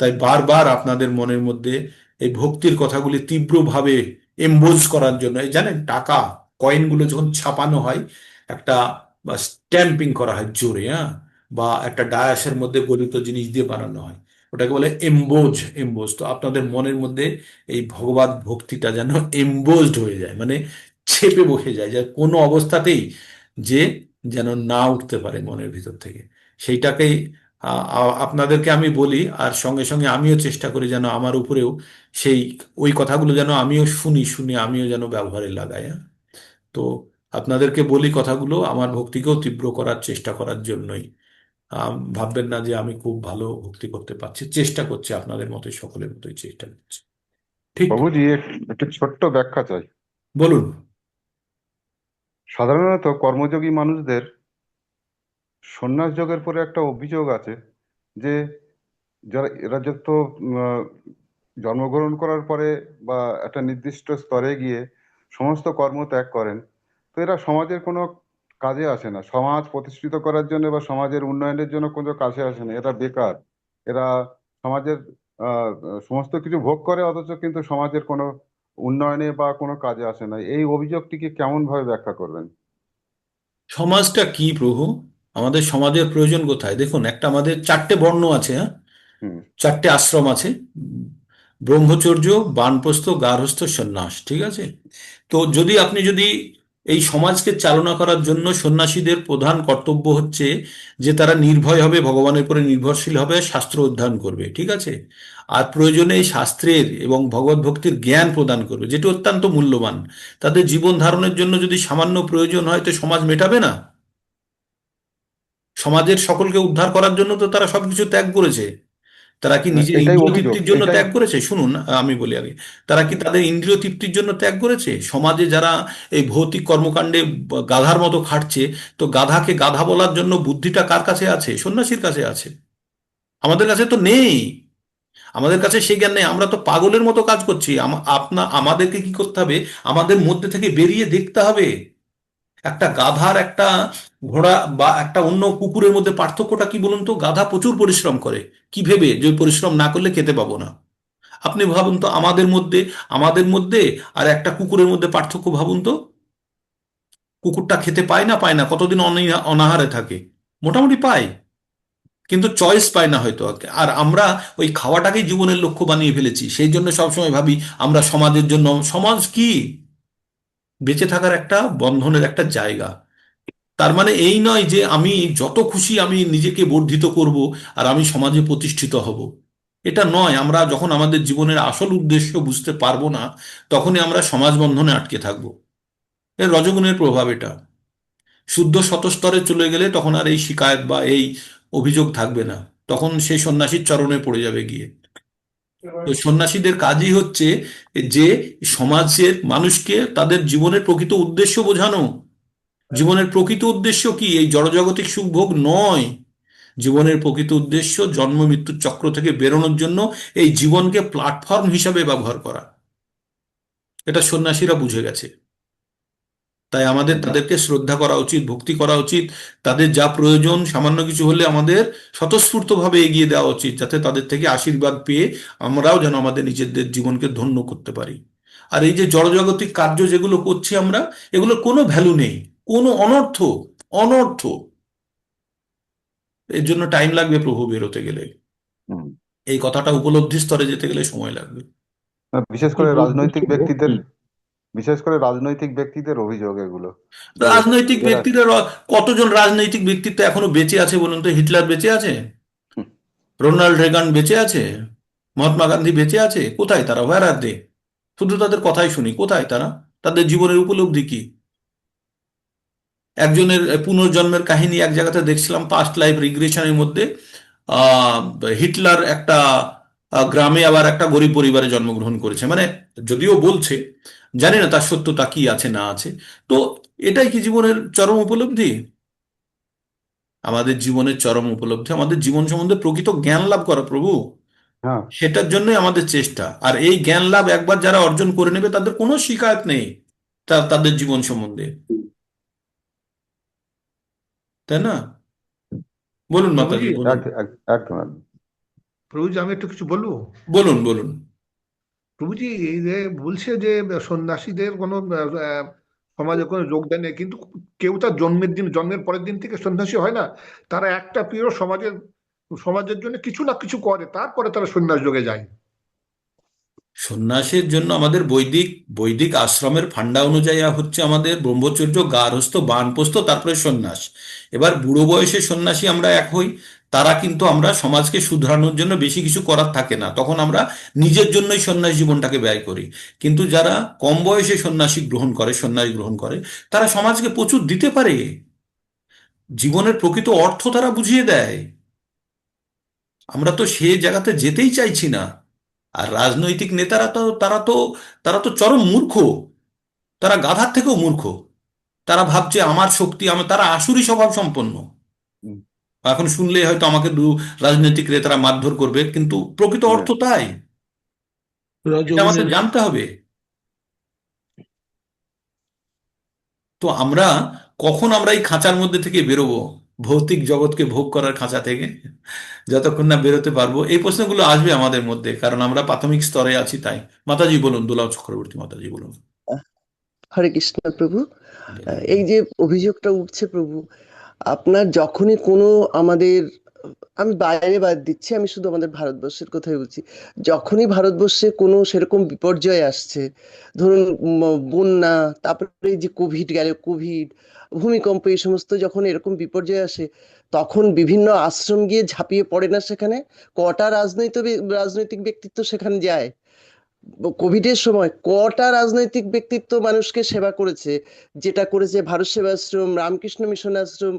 তাই বারবার আপনাদের মনের মধ্যে এই ভক্তির কথাগুলি তীব্রভাবে এমবোজ করার জন্য, এই জানেন, টাকা কয়েনগুলো যখন ছাপানো হয়, একটা বা স্ট্যাম্পিং করা হয় জোরে, হ্যাঁ, বা একটা ডায়াসের মধ্যে গলিত জিনিস দিয়ে বানানো হয়, ওটাকে বলে এমবোজ। এমবোজ তো আপনাদের মনের মধ্যে এই ভগবত ভক্তিটা যেন এমবোজড হয়ে যায়, মানে চেপে বসে যায়, যে কোনো অবস্থাতেই যে যেন না উঠতে পারে মনের ভিতর থেকে। সেইটাকেই আপনাদেরকে আমি বলি, আর সঙ্গে সঙ্গে আমিও চেষ্টা করি যেন আমার উপরেও সেই ওই কথাগুলো যেন আমিও শুনি, শুনে আমিও যেন ব্যবহারে লাগাই। হ্যাঁ? তো আপনাদেরকে বলি কথাগুলো আমার ভক্তিকেও তীব্র করার চেষ্টা করার জন্যই। ভাববেন না যে আমি খুব ভালো ভক্তি করতে পারছি, চেষ্টা করছি, আপনাদের মতোই, সকলের মতোই চেষ্টা করছি। ঠিক? বাবুজি, একটু ছোট্ট ব্যাখ্যা চাই। বলুন। সাধারণত কর্মযোগী মানুষদের সন্ন্যাস যোগের পরে একটা অভিযোগ আছে যে যারা এরা যত জন্মগ্রহণ করার পরে বা একটা নির্দিষ্ট স্তরে গিয়ে সমস্ত কর্ম ত্যাগ করেন, তো এরা সমাজের কোনো কাজে আসে না, সমাজ প্রতিষ্ঠিত করার জন্য বা সমাজের উন্নয়নের জন্য কোনো কাজে আসে না, এরা বেকার। এরা সমাজের আহ সমস্ত কিছু ভোগ করে, অথচ কিন্তু সমাজের কোনো উন্নয়নে বা কোনো কাজে আসে না। এই অভিযোগটিকে কেমন ভাবে ব্যাখ্যা করবেন? সমাজটা কি প্রভু? আমাদের সমাজের প্রয়োজন কোথায়? দেখুন, একটা আমাদের 4টে বর্ণ আছে, হ্যাঁ, হুম। 4টে আশ্রম আছে। ব্রহ্মচর্য, বানপ্রস্থ, গার্হস্থ্য, সন্ন্যাস, ঠিক আছে? তো যদি এই সমাজকে চালনা করার জন্য সন্ন্যাসীদের প্রধান কর্তব্য হচ্ছে যে তারা নির্ভয় হবে, ভগবানের উপরে নির্ভরশীল হবে, শাস্ত্র অধ্যয়ন করবে, ঠিক আছে? আর প্রয়োজনে এই শাস্ত্রের এবং ভগবত ভক্তির জ্ঞান প্রদান করবে, যেটি অত্যন্ত মূল্যবান। তাদের জীবন ধারণের জন্য যদি সামান্য প্রয়োজন হয়, তো সমাজ মেটাবে না। সমাজের সকলকে উদ্ধার করার জন্য তো তারা সবকিছু ত্যাগ করেছে। তারা কি না, নিজের এটাই ইন্দ্রিয় অভিযোগ, তৃপ্তির জন্য এটাই। ত্যাগ করেছে? শুনুন, আমি বলি আগে। তারা কি তাদের ইন্দ্রিয় তৃপ্তির জন্য ত্যাগ করেছে? সমাজে যারা এই ভৌতিক কর্মকাণ্ডে গাধার মতো খাটছে, তো গাধাকে গাধা বলার জন্য বুদ্ধিটা কার কাছে আছে? সন্ন্যাসীর কাছে আছে। আমাদের কাছে তো নেই। আমাদের কাছে সেই জ্ঞান নেই। আমরা তো পাগলের মতো কাজ করছি। আমাদেরকে কি করতে হবে? আমাদের মধ্যে থেকে বেরিয়ে দেখতে হবে একটা গাধার, একটা ঘোড়া বা একটা অন্য কুকুরের মধ্যে পার্থক্যটা কি বলুন তো? গাধা প্রচুর পরিশ্রম করে, কি ভেবে? যে পরিশ্রম না করলে খেতে পাবো না। আপনি ভাবুন তো, আমাদের মধ্যে আর একটা কুকুরের মধ্যে পার্থক্য ভাবুন তো। কুকুরটা খেতে পায় না, পায় না, কতদিন অনাহারে থাকে? মোটামুটি পায়, কিন্তু চয়েস পায় না হয়তো। আর আমরা ওই খাওয়াটাকেই জীবনের লক্ষ্য বানিয়ে ফেলেছি। সেই জন্য সবসময় ভাবি আমরা সমাজের জন্য। সমাজ কি? বেঁচে থাকার একটা বন্ধনের একটা জায়গা। তার মানে এই নয় যে আমি যত খুশি আমি নিজেকে বর্ধিত করব আর আমি সমাজে প্রতিষ্ঠিত হব। এটা নয়। আমরা যখন আমাদের জীবনের আসল উদ্দেশ্য বুঝতে পারবো না, তখনই আমরা সমাজ বন্ধনে আটকে থাকব। এর রজগুণের প্রভাব এটা। শুদ্ধ শতস্তরে চলে গেলে তখন আর এই শিকায়ত বা এই অভিযোগ থাকবে না। তখন সেই সন্ন্যাসীর চরণে পড়ে যাবে গিয়ে। তো সন্ন্যাসীদের কাজই হচ্ছে যে সমাজের মানুষকে তাদের জীবনের প্রকৃত উদ্দেশ্য বোঝানো। জীবনের প্রকৃত উদ্দেশ্য কি? এই জড়জাগতিক সুখভোগ নয়। জীবনের প্রকৃত উদ্দেশ্য জন্ম মৃত্যুর চক্র থেকে বেরোনোর জন্য এই জীবনকে প্ল্যাটফর্ম হিসাবে ব্যবহার করা। এটা সন্ন্যাসীরা বুঝে গেছে। তাই আমাদের তাদেরকে শ্রদ্ধা করা উচিত, ভক্তি করা উচিত। তাদের যা প্রয়োজন সামান্য কিছু হলে আমাদের স্বতঃস্ফূর্তভাবে এগিয়ে দেওয়া উচিত, যাতে তাদের থেকে আশীর্বাদ পেয়ে আমরাও যেন আমাদের নিজেদের জীবনকে ধন্য করতে পারি। আর এই যে জড়জাগতিক কার্য যেগুলো করছি আমরা, এগুলো কোনো ভ্যালু নেই, কোনো অনর্থ। অনর্থ। এর জন্য টাইম লাগবে প্রভু বেরোতে গেলে। হুম। এই কথাটা উপলব্ধি স্তরে যেতে গেলে সময় লাগবে। বিশেষ করে রাজনৈতিক ব্যক্তিদের, বিশেষ করে রাজনৈতিক ব্যক্তিদের অভিযোগ এগুলো, যে রাজনৈতিক এরা। ব্যক্তিরা কতজন রাজনৈতিক ব্যক্তিত্ব এখনো বেঁচে আছে বলুন তো? হিটলার বেঁচে আছে? হুম, রোনাল্ড রেগান বেঁচে আছে? মহাত্মা গান্ধী বেঁচে আছে? কোথায় তারা? হোয়ার আর দে? শুধু তাদের কথাই শুনি। কোথায় তারা? তাদের জীবনের উপলব্ধি কি? একজনের পুনর্জন্মের কাহিনী এক জায়গাতে দেখছিলাম, পাস্ট লাইফ রিগ্রেশনের মধ্যে। আহ হিটলার একটা গ্রামে আবার একটা গরিব পরিবারে জন্মগ্রহণ করেছে, মানে যদিও বলছে, জানি না তার সত্যতা কি আছে না আছে। তো এটাই কি জীবনের চরম উপলব্ধি? আমাদের জীবনের চরম উপলব্ধি আমাদের জীবন সম্বন্ধে প্রকৃত জ্ঞান লাভ করা প্রভু। হ্যাঁ। সেটার জন্যই আমাদের চেষ্টা। আর এই জ্ঞান লাভ একবার যারা অর্জন করে নেবে, তাদের কোনো শিকায়ত নেই তাদের জীবন সম্বন্ধে, তাই না? বলুন প্রভুজি, মাতাজি, বলুন। একদম একদম। প্রভুজি আমি একটু কিছু বলবো? বলুন, বলুন। প্রভুজি, এই যে বলছে যে সন্ন্যাসীদের কোনো সমাজে কোনো যোগদান নেই, কিন্তু কেউ তার জন্মের পরের দিন থেকে সন্ন্যাসী হয় না। তারা একটা পিরিয়ড সমাজের জন্য কিছু না কিছু করে, তারপরে তারা সন্ন্যাস যোগে যায়। সন্ন্যাসের জন্য আমাদের বৈদিক বৈদিক আশ্রমের ফান্ডা অনুযায়ী হচ্ছে আমাদের ব্রহ্মচর্য, গার্হস্থ্য, বানপ্রস্থ, তারপরে সন্ন্যাস। এবার বুড়ো বয়সে সন্ন্যাসী আমরা এক হই, তারা কিন্তু আমরা সমাজকে শুধরানোর জন্য বেশি কিছু করার থাকে না, তখন আমরা নিজের জন্যই সন্ন্যাস জীবনটাকে ব্যয় করি। কিন্তু যারা কম বয়সে সন্ন্যাস গ্রহণ করে, তারা সমাজকে প্রচুর দিতে পারে। জীবনের প্রকৃত অর্থ তারা বুঝিয়ে দেয়। আমরা তো সে জায়গাতে যেতেই চাইছি না। আর রাজনৈতিক নেতারা তো তারা তো চরম মূর্খ। তারা গাধার থেকেও মূর্খ। তারা ভাবছে আমার শক্তি, তারা আসুরি স্বভাব সম্পন্ন। এখন শুনলে হয়তো আমাকে রাজনৈতিক নেতারা মারধর করবে, কিন্তু প্রকৃত হ্যাঁ অর্থ তাই। এটা আমাদের রজগুণের জানতে হবে। তো আমরা কখন আমরা এই খাঁচার মধ্যে থেকে বেরোবো, ভৌতিক জগৎকে ভোগ করার খাঁচা থেকে? যতক্ষণ না বেরোতে পারবো এই প্রশ্নগুলো আসবে আমাদের মধ্যে, কারণ আমরা প্রাথমিক স্তরে আছি। তাই মাতাজি বলুন, দুলাল চক্রবর্তী মাতাজি বলুন। হরে কৃষ্ণ প্রভু। এই যে অভিযোগটা উঠছে প্রভু, আপনার যখনই কোনো আমাদের, আমি বাইরে বাদ দিচ্ছি, আমি শুধু আমাদের ভারতবর্ষের কথাই বলছি, যখনই ভারতবর্ষে কোনো সেরকম বিপর্যয় আসছে, ধরুন বন্যা, তারপরে এই যে কোভিড গেল, কোভিড, ভূমিকম্প, এই সমস্ত যখন এরকম বিপর্যয় আসে, তখন বিভিন্ন আশ্রম গিয়ে ঝাঁপিয়ে পড়ে না সেখানে? কটা রাজনৈতিক ব্যক্তিত্ব সেখানে যায়? কোভিডের সময় কটা রাজনৈতিক ব্যক্তিত্ব মানুষকে সেবা করেছে, যেটা করেছে ভারত সেবাশ্রম, রামকৃষ্ণ মিশন আশ্রম।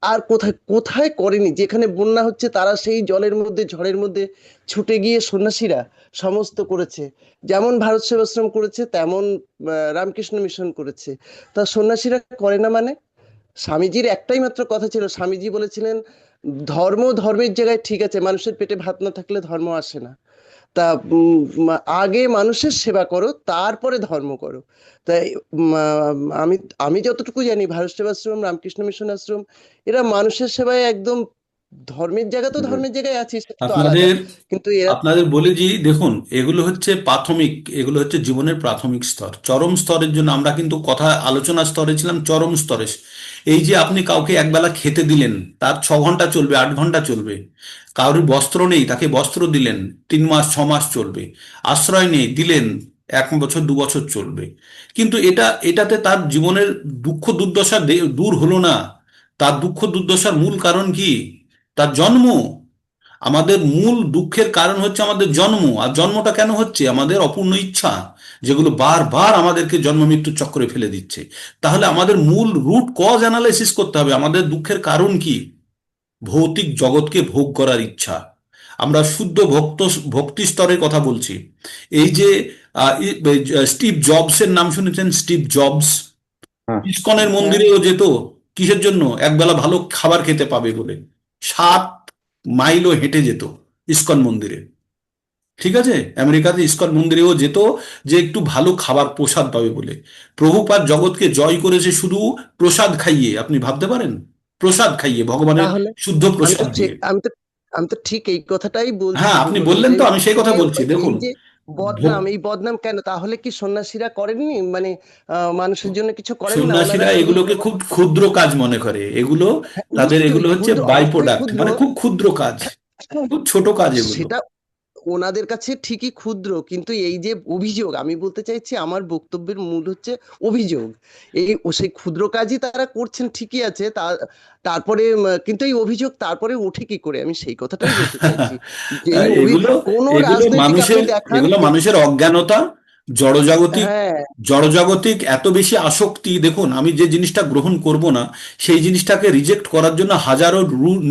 আর কোথায় কোথায় করেনি? যেখানে বন্যা হচ্ছে তারা সেই জলের মধ্যে, ঝড়ের মধ্যে ছুটে গিয়ে সন্ন্যাসীরা সমস্ত করেছে। যেমন ভারত সেবাশ্রম করেছে, তেমন রামকৃষ্ণ মিশন করেছে। তা সন্ন্যাসীরা করে না মানে? স্বামীজির একটাই মাত্র কথা ছিল, স্বামীজি বলেছিলেন ধর্মের জায়গায় ঠিক আছে, মানুষের পেটে ভাত না থাকলে ধর্ম আসে না। তা আগে মানুষের সেবা করো, তারপরে ধর্ম করো। তাই আমি আমি যতটুকু জানি ভারত সেবাশ্রম, রামকৃষ্ণ মিশন আশ্রম, এরা মানুষের সেবায় একদম, ধর্মের জায়গা তো ধর্মের জায়গায় আছে, সেটা তো আলাদা, আপনাদের কিন্তু এরা আপনাদের বলে যে দেখুন, এগুলো হচ্ছে প্রাথমিক, এগুলো হচ্ছে জীবনের প্রাথমিক স্তর। চরম স্তরের জন্য আমরা কিন্তু কথা আলোচনা স্তরে ছিলাম, চরম স্তরে। এই যে আপনি কাউকে একবেলা খেতে দিলেন, তার 6 ঘন্টা চলবে, 8 ঘন্টা চলবে। কারোর বস্ত্র নেই, তাকে বস্ত্র দিলেন, 3 মাস 6 মাস চলবে। আশ্রয় নেই, দিলেন, 1 বছর 2 বছর চলবে। কিন্তু এটাতে তার জীবনের দুঃখ দুর্দশা দূর হলো না। তার দুঃখ দুর্দশার মূল কারণ কি? তার জন্ম। আমাদের মূল দুঃখের কারণ হচ্ছে আমাদের জন্ম। আর জন্মটা কেন হচ্ছে? আমাদের অপূর্ণ ইচ্ছা, যেগুলো বারবার আমাদেরকে জন্ম মৃত্যুর চক্রে ফেলে দিচ্ছে। তাহলে আমাদের মূল রুট কজ অ্যানালাইসিস করতে হবে, আমাদের দুঃখের কারণ কি? ভৌতিক জগৎকে ভোগ করার ইচ্ছা। আমরা শুদ্ধ ভক্তি স্তরের কথা বলছি। এই যে স্টিভ জবসের নাম শুনেছেন? স্টিভ জবস হ্যাঁ ইসকনের হ্যাঁ মন্দিরেও যেত। কিসের জন্য? একবেলা ভালো খাবার খেতে পাবে বলে 7 মাইলও হেঁটে যেত ইসকন মন্দিরে। ঠিক আছে, আমেরিকাতে ইসকন মন্দিরেও যেত, যে একটু ভালো খাবার প্রসাদ পাবে বলে। প্রভুপাদ জগৎকে জয় করেছে শুধু প্রসাদ খাইয়ে। আপনি ভাবতে পারেন? প্রসাদ খাইয়ে, ভগবানের তাহলে শুদ্ধ আমি তো প্রসাদ দিয়ে। আমি তো ঠিক এই কথাটাই বলছি হ্যাঁ, প্রভু, আপনি বলতে বললেন চাই তো, আমি সেই কথা যে বলছি। এই দেখুন, যে বদনাম, এই বদনাম কেন? তাহলে কি সন্ন্যাসীরা করেননি? মানে মানুষের জন্য কিছু করেন না? ওনারা সন্ন্যাসীরা এই এগুলোকে খুব ক্ষুদ্র কাজ মনে করে। এগুলো হ্যাঁ, তাদের, নিশ্চয়ই এগুলো হচ্ছে ক্ষুদ্র, বাই অবশ্যই প্রোডাক্ট, ক্ষুদ্র, মানে খুব ক্ষুদ্র কাজ, খুব ছোট কাজ এগুলো। সেটা ওনাদের কাছে ঠিকই ক্ষুদ্র, কিন্তু এই যে অভিযোগ, আমি বলতে চাইছি, আমার বক্তব্যের মূল হচ্ছে অভিযোগ। সেই ক্ষুদ্র কাজই তারা করছেন, ঠিকই আছে, তারপরে কিন্তু এই অভিযোগ তারপরে ওঠে কি করে, আমি সেই কথাটাই বলতে চাইছি। যে এই এগুলো কোনো এগুলো রাজনৈতিক আপনি মানুষের দেখান এগুলো মানুষের অজ্ঞানতা, জড়জাগতিক হ্যাঁ জড়জাগতিক এত বেশি আসক্তি। দেখুন, আমি যে জিনিসটা গ্রহণ করব না, সেই জিনিসটাকে রিজেক্ট করার জন্য হাজারো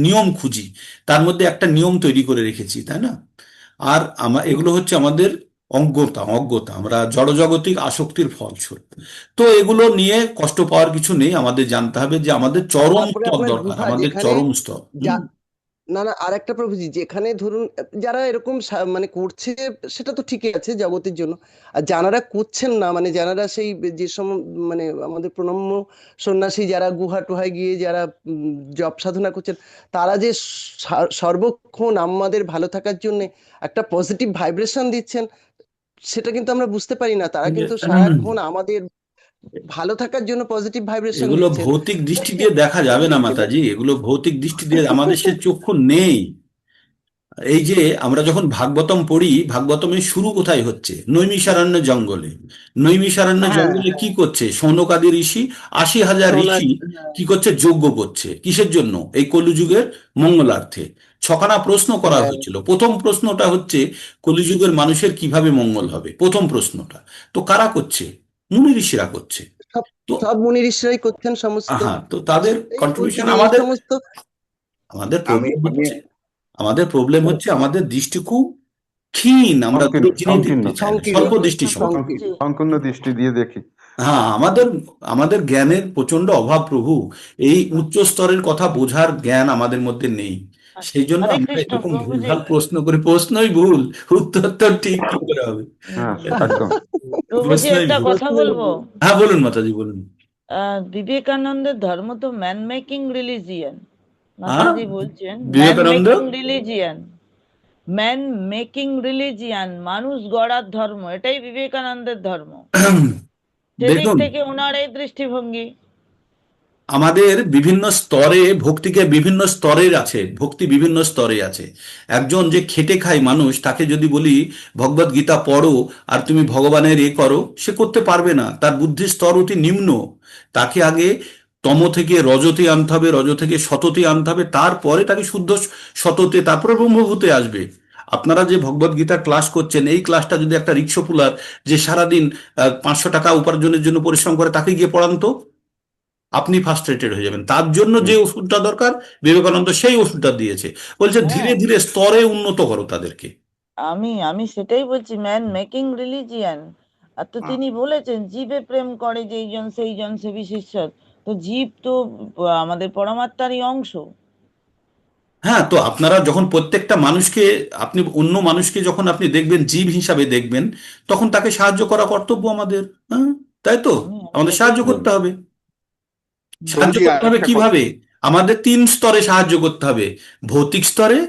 নিয়ম খুঁজি, তার মধ্যে একটা নিয়ম তৈরি করে রেখেছি, তাই না? আর এগুলো হচ্ছে আমাদের অজ্ঞতা, আমরা জড়জাগতিক আসক্তির ফলস্বরূপ। তো এগুলো নিয়ে কষ্ট পাওয়ার কিছু নেই। আমাদের জানতে হবে যে আমাদের চরম তারপরে স্তর আপনার দরকার, গুহা আমাদের যেখানে, চরম স্তর। যা না না, আর একটা প্রভুজি, যেখানে ধরুন যারা এরকম মানে করছে, সেটা তো ঠিকই আছে জগতের জন্য, আর যারা করছেন না, মানে যারা সেই যে মানে আমাদের প্রণম্য সন্ন্যাসী যারা গুহা টুহায় গিয়ে যারা জপ সাধনা করছেন, তারা যে সর্বক্ষণ আমাদের ভালো থাকার জন্য একটা পজিটিভ ভাইব্রেশন দিচ্ছেন, সেটা কিন্তু আমরা বুঝতে পারি না। তারা কিন্তু সারাক্ষণ আমাদের ভালো থাকার জন্য পজিটিভ ভাইব্রেশন এগুলো দিচ্ছেন। ভৌতিক দৃষ্টি দিয়ে দেখা যাবে না মাতাজি, এগুলো ভৌতিক দৃষ্টি দিয়ে, আমাদের সে চক্ষু নেই। এই যে আমরা যখন ভাগবতম পড়ি, ভাগবতমের শুরু কোথায় হচ্ছে? নৈমিষারণ্য জঙ্গলে। নৈমিষারণ্য হ্যাঁ জঙ্গলে কি করছে? শৌনকাদি ঋষি, 80,000 সোনার, ঋষি কি করছে? যজ্ঞ করছে। কিসের জন্য? এই কলিযুগের মঙ্গলার্থে। 6খানা প্রশ্ন করা হ্যাঁ, হয়েছিল। প্রথম প্রশ্নটা হচ্ছে কলিযুগের মানুষের কিভাবে মঙ্গল হবে, প্রথম প্রশ্নটা। তো কারা করছে? মুনি ঋষিরা করছে। সব তো সব মুনি ঋষিরাই করছেন সমস্ত। হ্যাঁ, তো তাদের সেটাই বলছি কন্ট্রিবিউশন। যে এই আমাদের সমস্ত আমাদের আমি প্রবলেম আমি হচ্ছে আমাদের প্রবলেম হচ্ছে আমাদের দৃষ্টি খুব ক্ষীণ, আমরা সংকীর্ণ দূরের জিনিস সংকীর্ণ দেখতে চাই না, সংকীর্ণ স্বল্প দৃষ্টি শক্তি। সংকীর্ণ। সংকীর্ণ দৃষ্টি দিয়ে দেখি। হ্যাঁ, আমাদের আমাদের জ্ঞানের প্রচন্ড অভাব প্রভু। এই উচ্চ স্তরের কথা বোঝার জ্ঞান আমাদের মধ্যে নেই। সেই জন্য হরে আমরা কৃষ্ণ এরকম প্রভুজি। ভুলভাল প্রশ্ন করি, প্রশ্নই ভুল, উত্তর তো ঠিক কি করে হবে? হ্যাঁ, একদম। প্রভুজি প্রশ্নই একটা ভুল। কথা বলবো। হ্যাঁ, বলুন মাতাজি, বলুন। বিবেকানন্দের ধর্ম তো ম্যান মেকিং রিলিজিয়ান। হ্যাঁ, মাতাজি বলছেন man Vivekananda making religion, man making religion, মানুষ গড়ার ধর্ম, এটাই বিবেকানন্দের ধর্ম। সেদিক দেখুন, থেকে ওনার এই দৃষ্টিভঙ্গি। আমাদের বিভিন্ন স্তরে ভক্তিকে বিভিন্ন স্তরের আছে, ভক্তি বিভিন্ন স্তরে আছে। একজন যে খেটে খায় মানুষ, তাকে যদি বলি ভগবদ গীতা পড়ো আর তুমি ভগবানের এ করো, সে করতে পারবে না, তার বুদ্ধির স্তর অতি নিম্ন। তাকে আগে তম থেকে রজতে আনতে হবে, রজ থেকে শততে আনতে হবে, তারপরে তাকে শুদ্ধ শততে, তারপরে ব্রহ্মভূতে আসবে। আপনারা যে ভগবদ গীতা ক্লাস করছেন, এই ক্লাসটা যদি একটা রিক্সোপুলার যে সারাদিন 500 টাকা উপার্জনের জন্য পরিশ্রম করে, তাকে গিয়ে পড়ান তো, আপনি ফার্স্ট্রেটেড হয়ে যাবেন। তার জন্য যে ওষুধটা দরকার, বিবেকানন্দ সেই ওষুধটা দিয়েছে। বলছে ধীরে হ্যাঁ, ধীরে স্তরে উন্নত করো তাদেরকে। আমি আমি সেটাই বলছি, ম্যান মেকিং রিলিজিয়ান। আর তো তিনি বলেছেন জীবে প্রেম করে যেইজন সেইজন সে বিশেষর। তো জীব তো আমাদের পরমাত্মারই অংশ। হ্যাঁ, তো আপনারা যখন প্রত্যেকটা মানুষকে, আপনি অন্য মানুষকে যখন আপনি দেখবেন, জীব হিসাবে দেখবেন, তখন তাকে সাহায্য করা কর্তব্য আমাদের। হ্যাঁ, তাই তো, আমি আমাদের সেটাই সাহায্য করতে বলছি। হবে। সাহায্য প্রভুজি করতে হবে একটা কথা। কিভাবে? আমাদের 3 স্তরে সাহায্য করতে হবে: ভৌতিক স্তরে,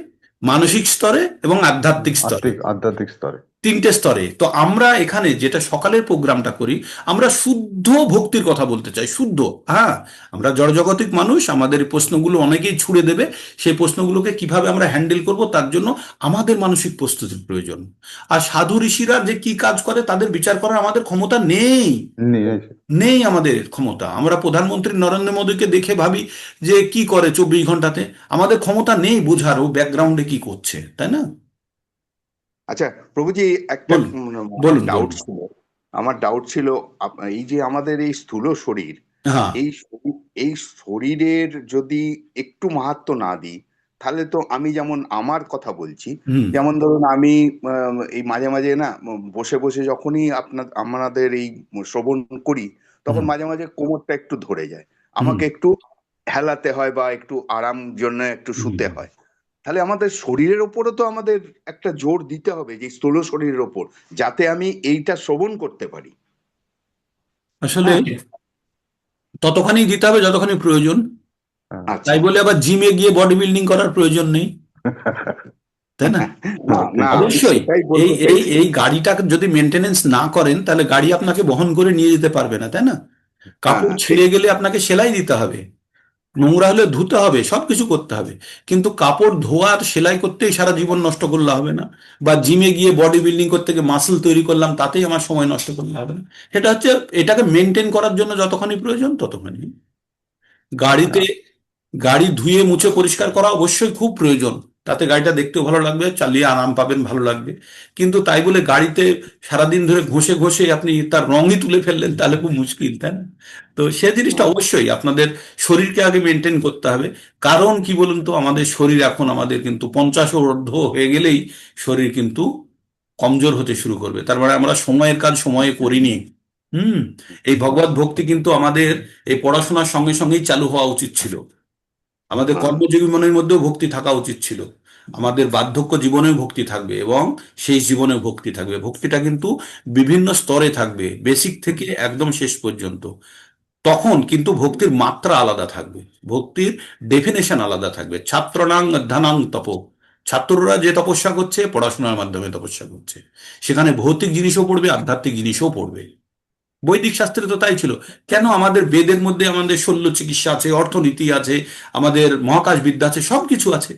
মানসিক স্তরে এবং আধ্যাত্মিক স্তরে। আধ্যাত্মিক স্তরে। 3টে স্তরে। তো আমরা এখানে যেটা সকালের প্রোগ্রামটা করি, আমরা শুদ্ধ ভক্তির কথা বলতে চাই, শুদ্ধ। হ্যাঁ, আমরা জড়জগতিক মানুষ, আমাদের এই প্রশ্নগুলো অনেকেই ছুড়ে দেবে। সেই প্রশ্নগুলোকে কিভাবে আমরা হ্যান্ডেল করব, তার জন্য আমাদের মানসিক প্রস্তুতির প্রয়োজন। আর সাধু ঋষিরা যে কি কাজ করে, তাদের বিচার করার আমাদের ক্ষমতা নেই। নেই আমাদের ক্ষমতা। আমরা প্রধানমন্ত্রী নরেন্দ্র মোদীকে দেখে ভাবি যে কি করে 24 ঘন্টাতে, আমাদের ক্ষমতা নেই বোঝার ও ব্যাকগ্রাউন্ডে কি করছে, তাই না? আচ্ছা প্রভুজি, একটা বলুন, আমার বলুন, ডাউট বলুন। ছিল। এই যে আমাদের এই স্থূল শরীর, হ্যাঁ, এই শরীরের যদি একটু মাহাত্ম্য না দিই, তাহলে তো আমি, যেমন আমার কথা বলছি, হুম, যেমন ধরুন আমি এই মাঝে মাঝে না বসে বসে যখনই আমাদের এই শ্রবণ করি, তখন হুম, মাঝে মাঝে কোমরটা একটু ধরে যায়, হুম, আমাকে একটু হেলাতে হয় বা একটু আরাম জন্য একটু শুতে হুম। হয়। তাহলে আমাদের শরীরের ওপরও তো আমাদের একটা জোর দিতে হবে, যে স্থূল শরীরের ওপর, যাতে আমি এইটা শ্রবণ করতে পারি। আসলে হ্যাঁ, ততখানি দিতে হবে যতখানি প্রয়োজন। আচ্ছা। তাই বলে আবার জিমে গিয়ে বডি বিল্ডিং করার প্রয়োজন নেই, তাই না? না না, আমি অবশ্যই। সেটাই এই বলতে এই চাইছি। এই গাড়িটাকে যদি মেনটেনেন্স না করেন, তাহলে গাড়ি আপনাকে বহন করে নিয়ে যেতে পারবে না, তাই না? কাপড় হ্যাঁ, ঠিক। ছিঁড়ে গেলে আপনাকে সেলাই দিতে হবে, নোংরা হলে ধুতে হবে, সবকিছু করতে হবে। কিন্তু কাপড় ধোয়ার সেলাই করতেই সারা জীবন নষ্ট করলে হবে না। বা জিমে গিয়ে বডি বিল্ডিং করতে গিয়ে মাসল তৈরি করলাম, তাতেই আমার সময় নষ্ট করলে হবে না। সেটা হচ্ছে, এটাকে মেনটেন করার জন্য যতখানি প্রয়োজন ততখানি। গাড়িতে, গাড়ি ধুয়ে মুছে পরিষ্কার করা অবশ্যই খুব প্রয়োজন। তাতে গাড়িটা দেখতেও ভালো লাগবে, চালিয়ে আরাম পাবেন, ভালো লাগবে। কিন্তু তাই বলে গাড়িতে সারাদিন ধরে ঘষে ঘষে আপনি তার রঙই তুলে ফেললেন, তাহলে খুব মুশকিল, তাই না? তো সে জিনিসটা অবশ্যই আপনাদের শরীরকে আগে মেনটেন করতে হবে। কারণ কি বলুন তো, আমাদের শরীর এখন, আমাদের কিন্তু 50 ঊর্ধ্ব হয়ে গেলেই শরীর কিন্তু কমজোর হতে শুরু করবে। তার মানে আমরা সময়ের কাজ সময়ে করিনি। হুম। এই ভগবত ভক্তি কিন্তু আমাদের এই পড়াশোনার সঙ্গে সঙ্গেই চালু হওয়া উচিত ছিল। আমাদের কর্মজীবনের মধ্যেও ভক্তি থাকা উচিত ছিল। আমাদের বার্ধক্য জীবনেও ভক্তি থাকবে এবং শেষ জীবনেও ভক্তি থাকবে। ভক্তিটা কিন্তু বিভিন্ন স্তরে থাকবে, বেসিক থেকে একদম শেষ পর্যন্ত। তখন কিন্তু ভক্তির মাত্রা আলাদা থাকবে, ভক্তির ডেফিনেশন আলাদা থাকবে। ছাত্রনাং অধ্যানাং তপ, ছাত্ররা যে তপস্যা করছে, পড়াশোনার মাধ্যমে তপস্যা করছে, সেখানে ভৌতিক জিনিসও পড়বে, আধ্যাত্মিক জিনিসও পড়বে। বৈদিক শাস্ত্রে তো তাই ছিল। কেন আমাদের বেদের মধ্যে আমাদের শল্য চিকিৎসা আছে, অর্থনীতি আছে, আমাদের মহাকাশ বিদ্যা আছে, সবকিছু আছে।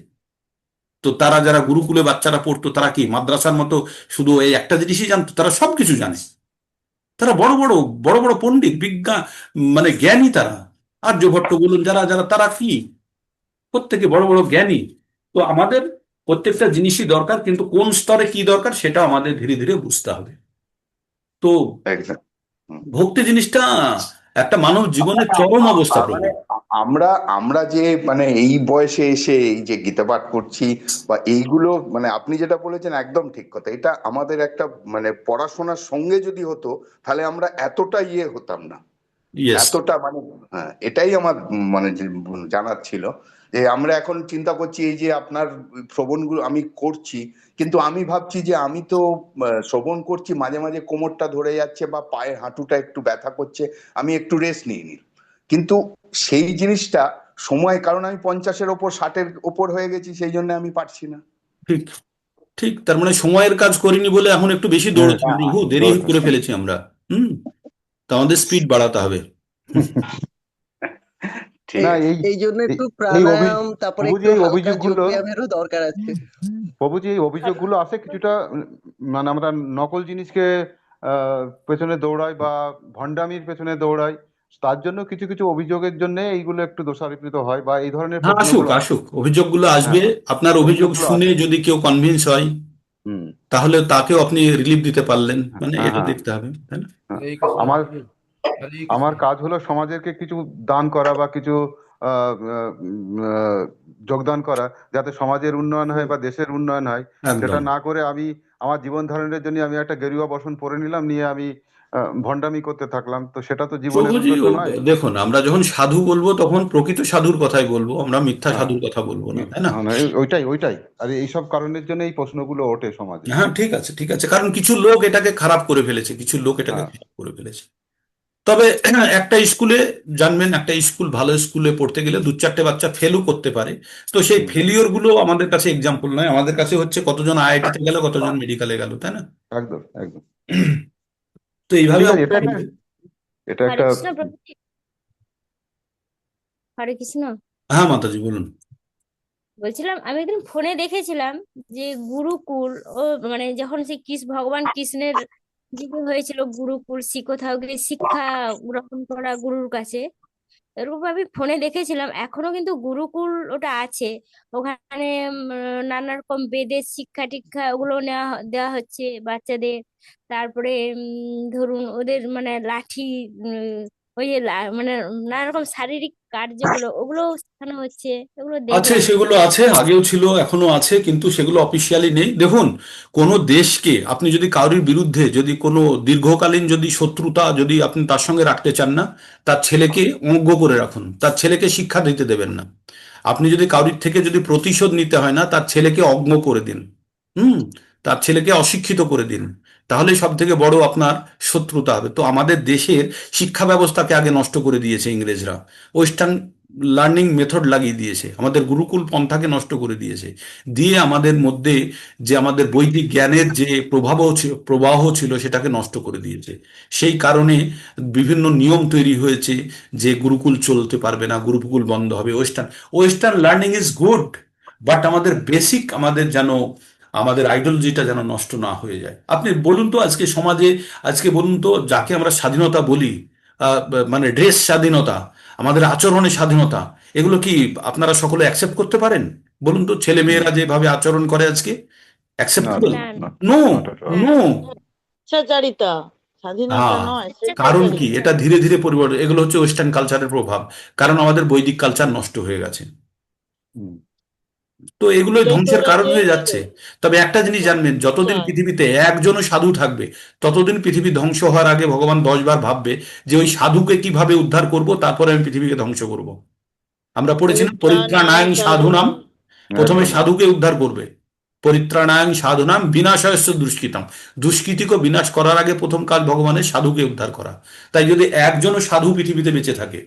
তো তারা যারা গুরুকুলে বাচ্চারা পড়তো, তারা কি মাদ্রাসার মতো শুধু এই একটা জিনিসই জানতো? তারা সবকিছু জানে। তারা বড় বড় বড় বড় পণ্ডিত, বিজ্ঞান, মানে জ্ঞানী তারা। আর্যভট্ট বলুন, যারা যারা, তারা কি প্রত্যেকে বড় বড় জ্ঞানী। তো আমাদের প্রত্যেকটা জিনিসই দরকার, কিন্তু কোন স্তরে কি দরকার সেটা আমাদের ধীরে ধীরে বুঝতে হবে। তো ভক্তি জিনিসটা একটা মানব জীবনের চরম অবস্থা মানে প্রভু। আমরা আমরা যে মানে এই বয়সে এসে এই যে গীতা পাঠ করছি বা এইগুলো, মানে আপনি যেটা বলেছেন একদম ঠিক কথা। এটা আমাদের একটা মানে পড়াশোনার সঙ্গে যদি হতো তাহলে আমরা এতটা হতাম না, ইয়েস, এতটা মানে। হ্যাঁ, এটাই আমার মানে জানার ছিল যে আমরা এখন চিন্তা করছি এই যে আপনার শ্রবণগুলো আমি করছি, কিন্তু আমি ভাবছি যে আমি তো শ্রবণ করছি, মাঝে মাঝে কোমরটা ধরে যাচ্ছে বা পায়ের হাঁটুটা একটু ব্যথা করছে, আমি একটু রেস্ট নিয়ে নিই। কিন্তু সেই জিনিসটা সময়, কারণ আমি 50-এর ওপর 60-এর ওপর হয়ে গেছি, সেই জন্য আমি পারছি না। ঠিক ঠিক। তার মানে সময়ের কাজ করিনি বলে এখন একটু বেশি দৌড়চ্ছি, হ্যাঁ, বহু দেরি করে ফেলেছি আমরা। হুম। তো আমাদের স্পিড বাড়াতে হবে। ঠিক। না এই জন্য একটু এই প্রাণায়াম, তারপরে প্রভুজি একটু এই হালকা যোগ অভিযোগগুলো ব্যায়ামেরও দরকার আছে। প্রভুজি এই অভিযোগগুলো আসে কিছুটা মানে আমরা নকল জিনিসকে পেছনে দৌড়াই বা ভণ্ডামির পেছনে দৌড়াই, তার জন্য কিছু কিছু অভিযোগের জন্য এইগুলো একটু দোষারোপিত হয় বা এই ধরনের হ্যাঁ, আসুক প্রশ্নগুলো আসে। আসুক, অভিযোগগুলো আসবে। হ্যাঁ, আপনার অভিযোগ অভিযোগগুলো শুনে আসে। যদি কেউ কনভিন্স হয় হুম। তাহলে তাকেও আপনি রিলিফ দিতে পারলেন, মানে হ্যাঁ, এটা হ্যাঁ, দেখতে হবে, তাই না? হ্যাঁ। আমার আমার কাজ হলো সমাজেরকে কিছু দান করা বা কিছু আহ, আহ, যোগদান করা, যাতে সমাজের উন্নয়ন হয় বা দেশের উন্নয়ন হয়। সেটা একদম। না করে আমি আমার জীবন ধারণের জন্য আমি একটা গেরুয়া বসন পরে নিলাম, নিয়ে আমি ভণ্ডামি করতে থাকলাম, তো সেটা তো জীবনের প্রভুজি, উদ্দেশ্য নয়। দেখুন, আমরা যখন সাধু বলবো তখন প্রকৃত সাধুর কথাই বলবো, আমরা মিথ্যা হ্যাঁ, সাধুর কথা বলবো না, তাই না? না, না, ওইটাই ওইটাই। আর এইসব কারণের জন্য এই প্রশ্নগুলো ওঠে সমাজে। হ্যাঁ, ঠিক আছে, ঠিক আছে, কারণ কিছু লোক এটাকে খারাপ করে ফেলেছে, কিছু লোক এটাকে হ্যাঁ, খারাপ করে ফেলেছে। তবে একটা স্কুলে জানবেন, একটা স্কুল, ভালো স্কুলে পড়তে গেলে 2-4টে বাচ্চা ফেলও করতে পারে। তো সেই হুম, ফেলিওর গুলো আমাদের কাছে এক্সাম্পল নয়, আমাদের কাছে হচ্ছে কতজন আইআইটিতে গেল, কতজন মেডিকেলে গেল, তাই না? একদম একদম। তো এইভাবে ঠিক আছে, আমাদের এটা একটা চলবে। এটা হরে একটা কৃষ্ণ প্রভুজি, হরে কৃষ্ণ। হ্যাঁ মাতাজি, বলুন। বলছিলাম আমি একদিন ফোনে দেখেছিলাম যে গুরুকুল, ও মানে যখন সেই ভগবান কৃষ্ণের দিকে হয়েছিল গুরুকুল, কোথাও গিয়ে শিক্ষা গ্রহণ করা গুরুর কাছে, এরকম আমি ফোনে দেখেছিলাম। এখনো কিন্তু গুরুকুল ওটা আছে, ওখানে নানা রকম বেদের শিক্ষা টিক্ষা ওগুলো দেওয়া হচ্ছে বাচ্চাদের। তারপরে ধরুন ওদের মানে লাঠি, ওই যে মানে নানা রকম শারীরিক কার্যগুলো ওগুলো শেখানো হচ্ছে, এগুলো আছে, দেখলাম। সেগুলো আছে, আগেও ছিল, এখনো আছে, কিন্তু সেগুলো অফিসিয়ালি নেই। দেখুন, কোনো দেশকে আপনি যদি কারোর বিরুদ্ধে যদি কোনো দীর্ঘকালীন যদি শত্রুতা যদি আপনি তার সঙ্গে রাখতে চান না, তার ছেলেকে অজ্ঞ করে রাখুন, তার ছেলেকে শিক্ষা দিতে দেবেন না। আপনি যদি কারোর থেকে যদি প্রতিশোধ নিতে হয় না, তার ছেলেকে অজ্ঞ করে দিন। হুম। তার ছেলেকে অশিক্ষিত করে দিন, তাহলে সব থেকে বড় আপনার শত্রুতা হবে। তো আমাদের দেশের শিক্ষা ব্যবস্থাকে আগে নষ্ট করে দিয়েছে ইংরেজরা, ওয়েস্টার্ন লার্নিং মেথড লাগিয়ে দিয়েছে, আমাদের গুরুকুল পন্থাকে নষ্ট করে দিয়েছে, দিয়ে আমাদের মধ্যে যে আমাদের বৈদিক জ্ঞানের যে প্রবাহ ছিল সেটাকে নষ্ট করে দিয়েছে। সেই কারণে বিভিন্ন নিয়ম তৈরি হয়েছে যে গুরুকুল চলতে পারবে না, গুরুকুল বন্ধ হবে। Western western learning is good, but আমাদের বেসিক, আমাদের যেন আমাদের আইডিওলজিটা যেন নষ্ট না হয়ে যায়। আপনি বলুন তো আজকে সমাজে, আজকে বলুন তো, যাকে আমরা স্বাধীনতা বলি, মানে ড্রেস স্বাধীনতা, আমাদের আচরণের স্বাধীনতা, এগুলো কি আপনারা সকলে অ্যাকসেপ্ট করতে পারেন? বলুন তো, ছেলে মেয়েরা যেভাবে আচরণ করে আজকে, না, অ্যাকসেপ্টেবল? না না নো, নট এট অল। না নো। স্বেচ্ছাচারিতা, স্বাধীনতা হ্যাঁ, নয়, কারণ কি, স্বেচ্ছাচারিতা। এটা ধীরে ধীরে পরিবর্তন, এগুলো হচ্ছে ওয়েস্টার্ন কালচারের প্রভাব, কারণ আমাদের বৈদিক কালচার নষ্ট হয়ে গেছে। হুম। তো এগুলোই এটাই তো ধ্বংসের ওরা কারণ হয়ে চেয়েছে, যাচ্ছে। তবে একটা জিনিস জানবেন, যতদিন চায়। পৃথিবীতে একজনও সাধু থাকবে, ততদিন পৃথিবী ধ্বংস হওয়ার আগে ভগবান 10 বার ভাববে যে ওই সাধুকে কিভাবে উদ্ধার করব, তারপরে আমি পৃথিবীকে ধ্বংস করব। আমরা পড়েছি না, পরিত্রাণায় পরিত্রাণায়াং সাধুনাম, সাধুনাম। প্রথমে একদম। সাধুকে উদ্ধার করবে। পরিত্রাণায়াং সাধুনাম বিনাশায়স্য দুষ্কৃতম, দুষ্কৃতিকে বিনাশ করার আগে প্রথম কাজ ভগবানের সাধুকে উদ্ধার করা। তাই যদি একজনও সাধু পৃথিবীতে বেঁচে থাকে,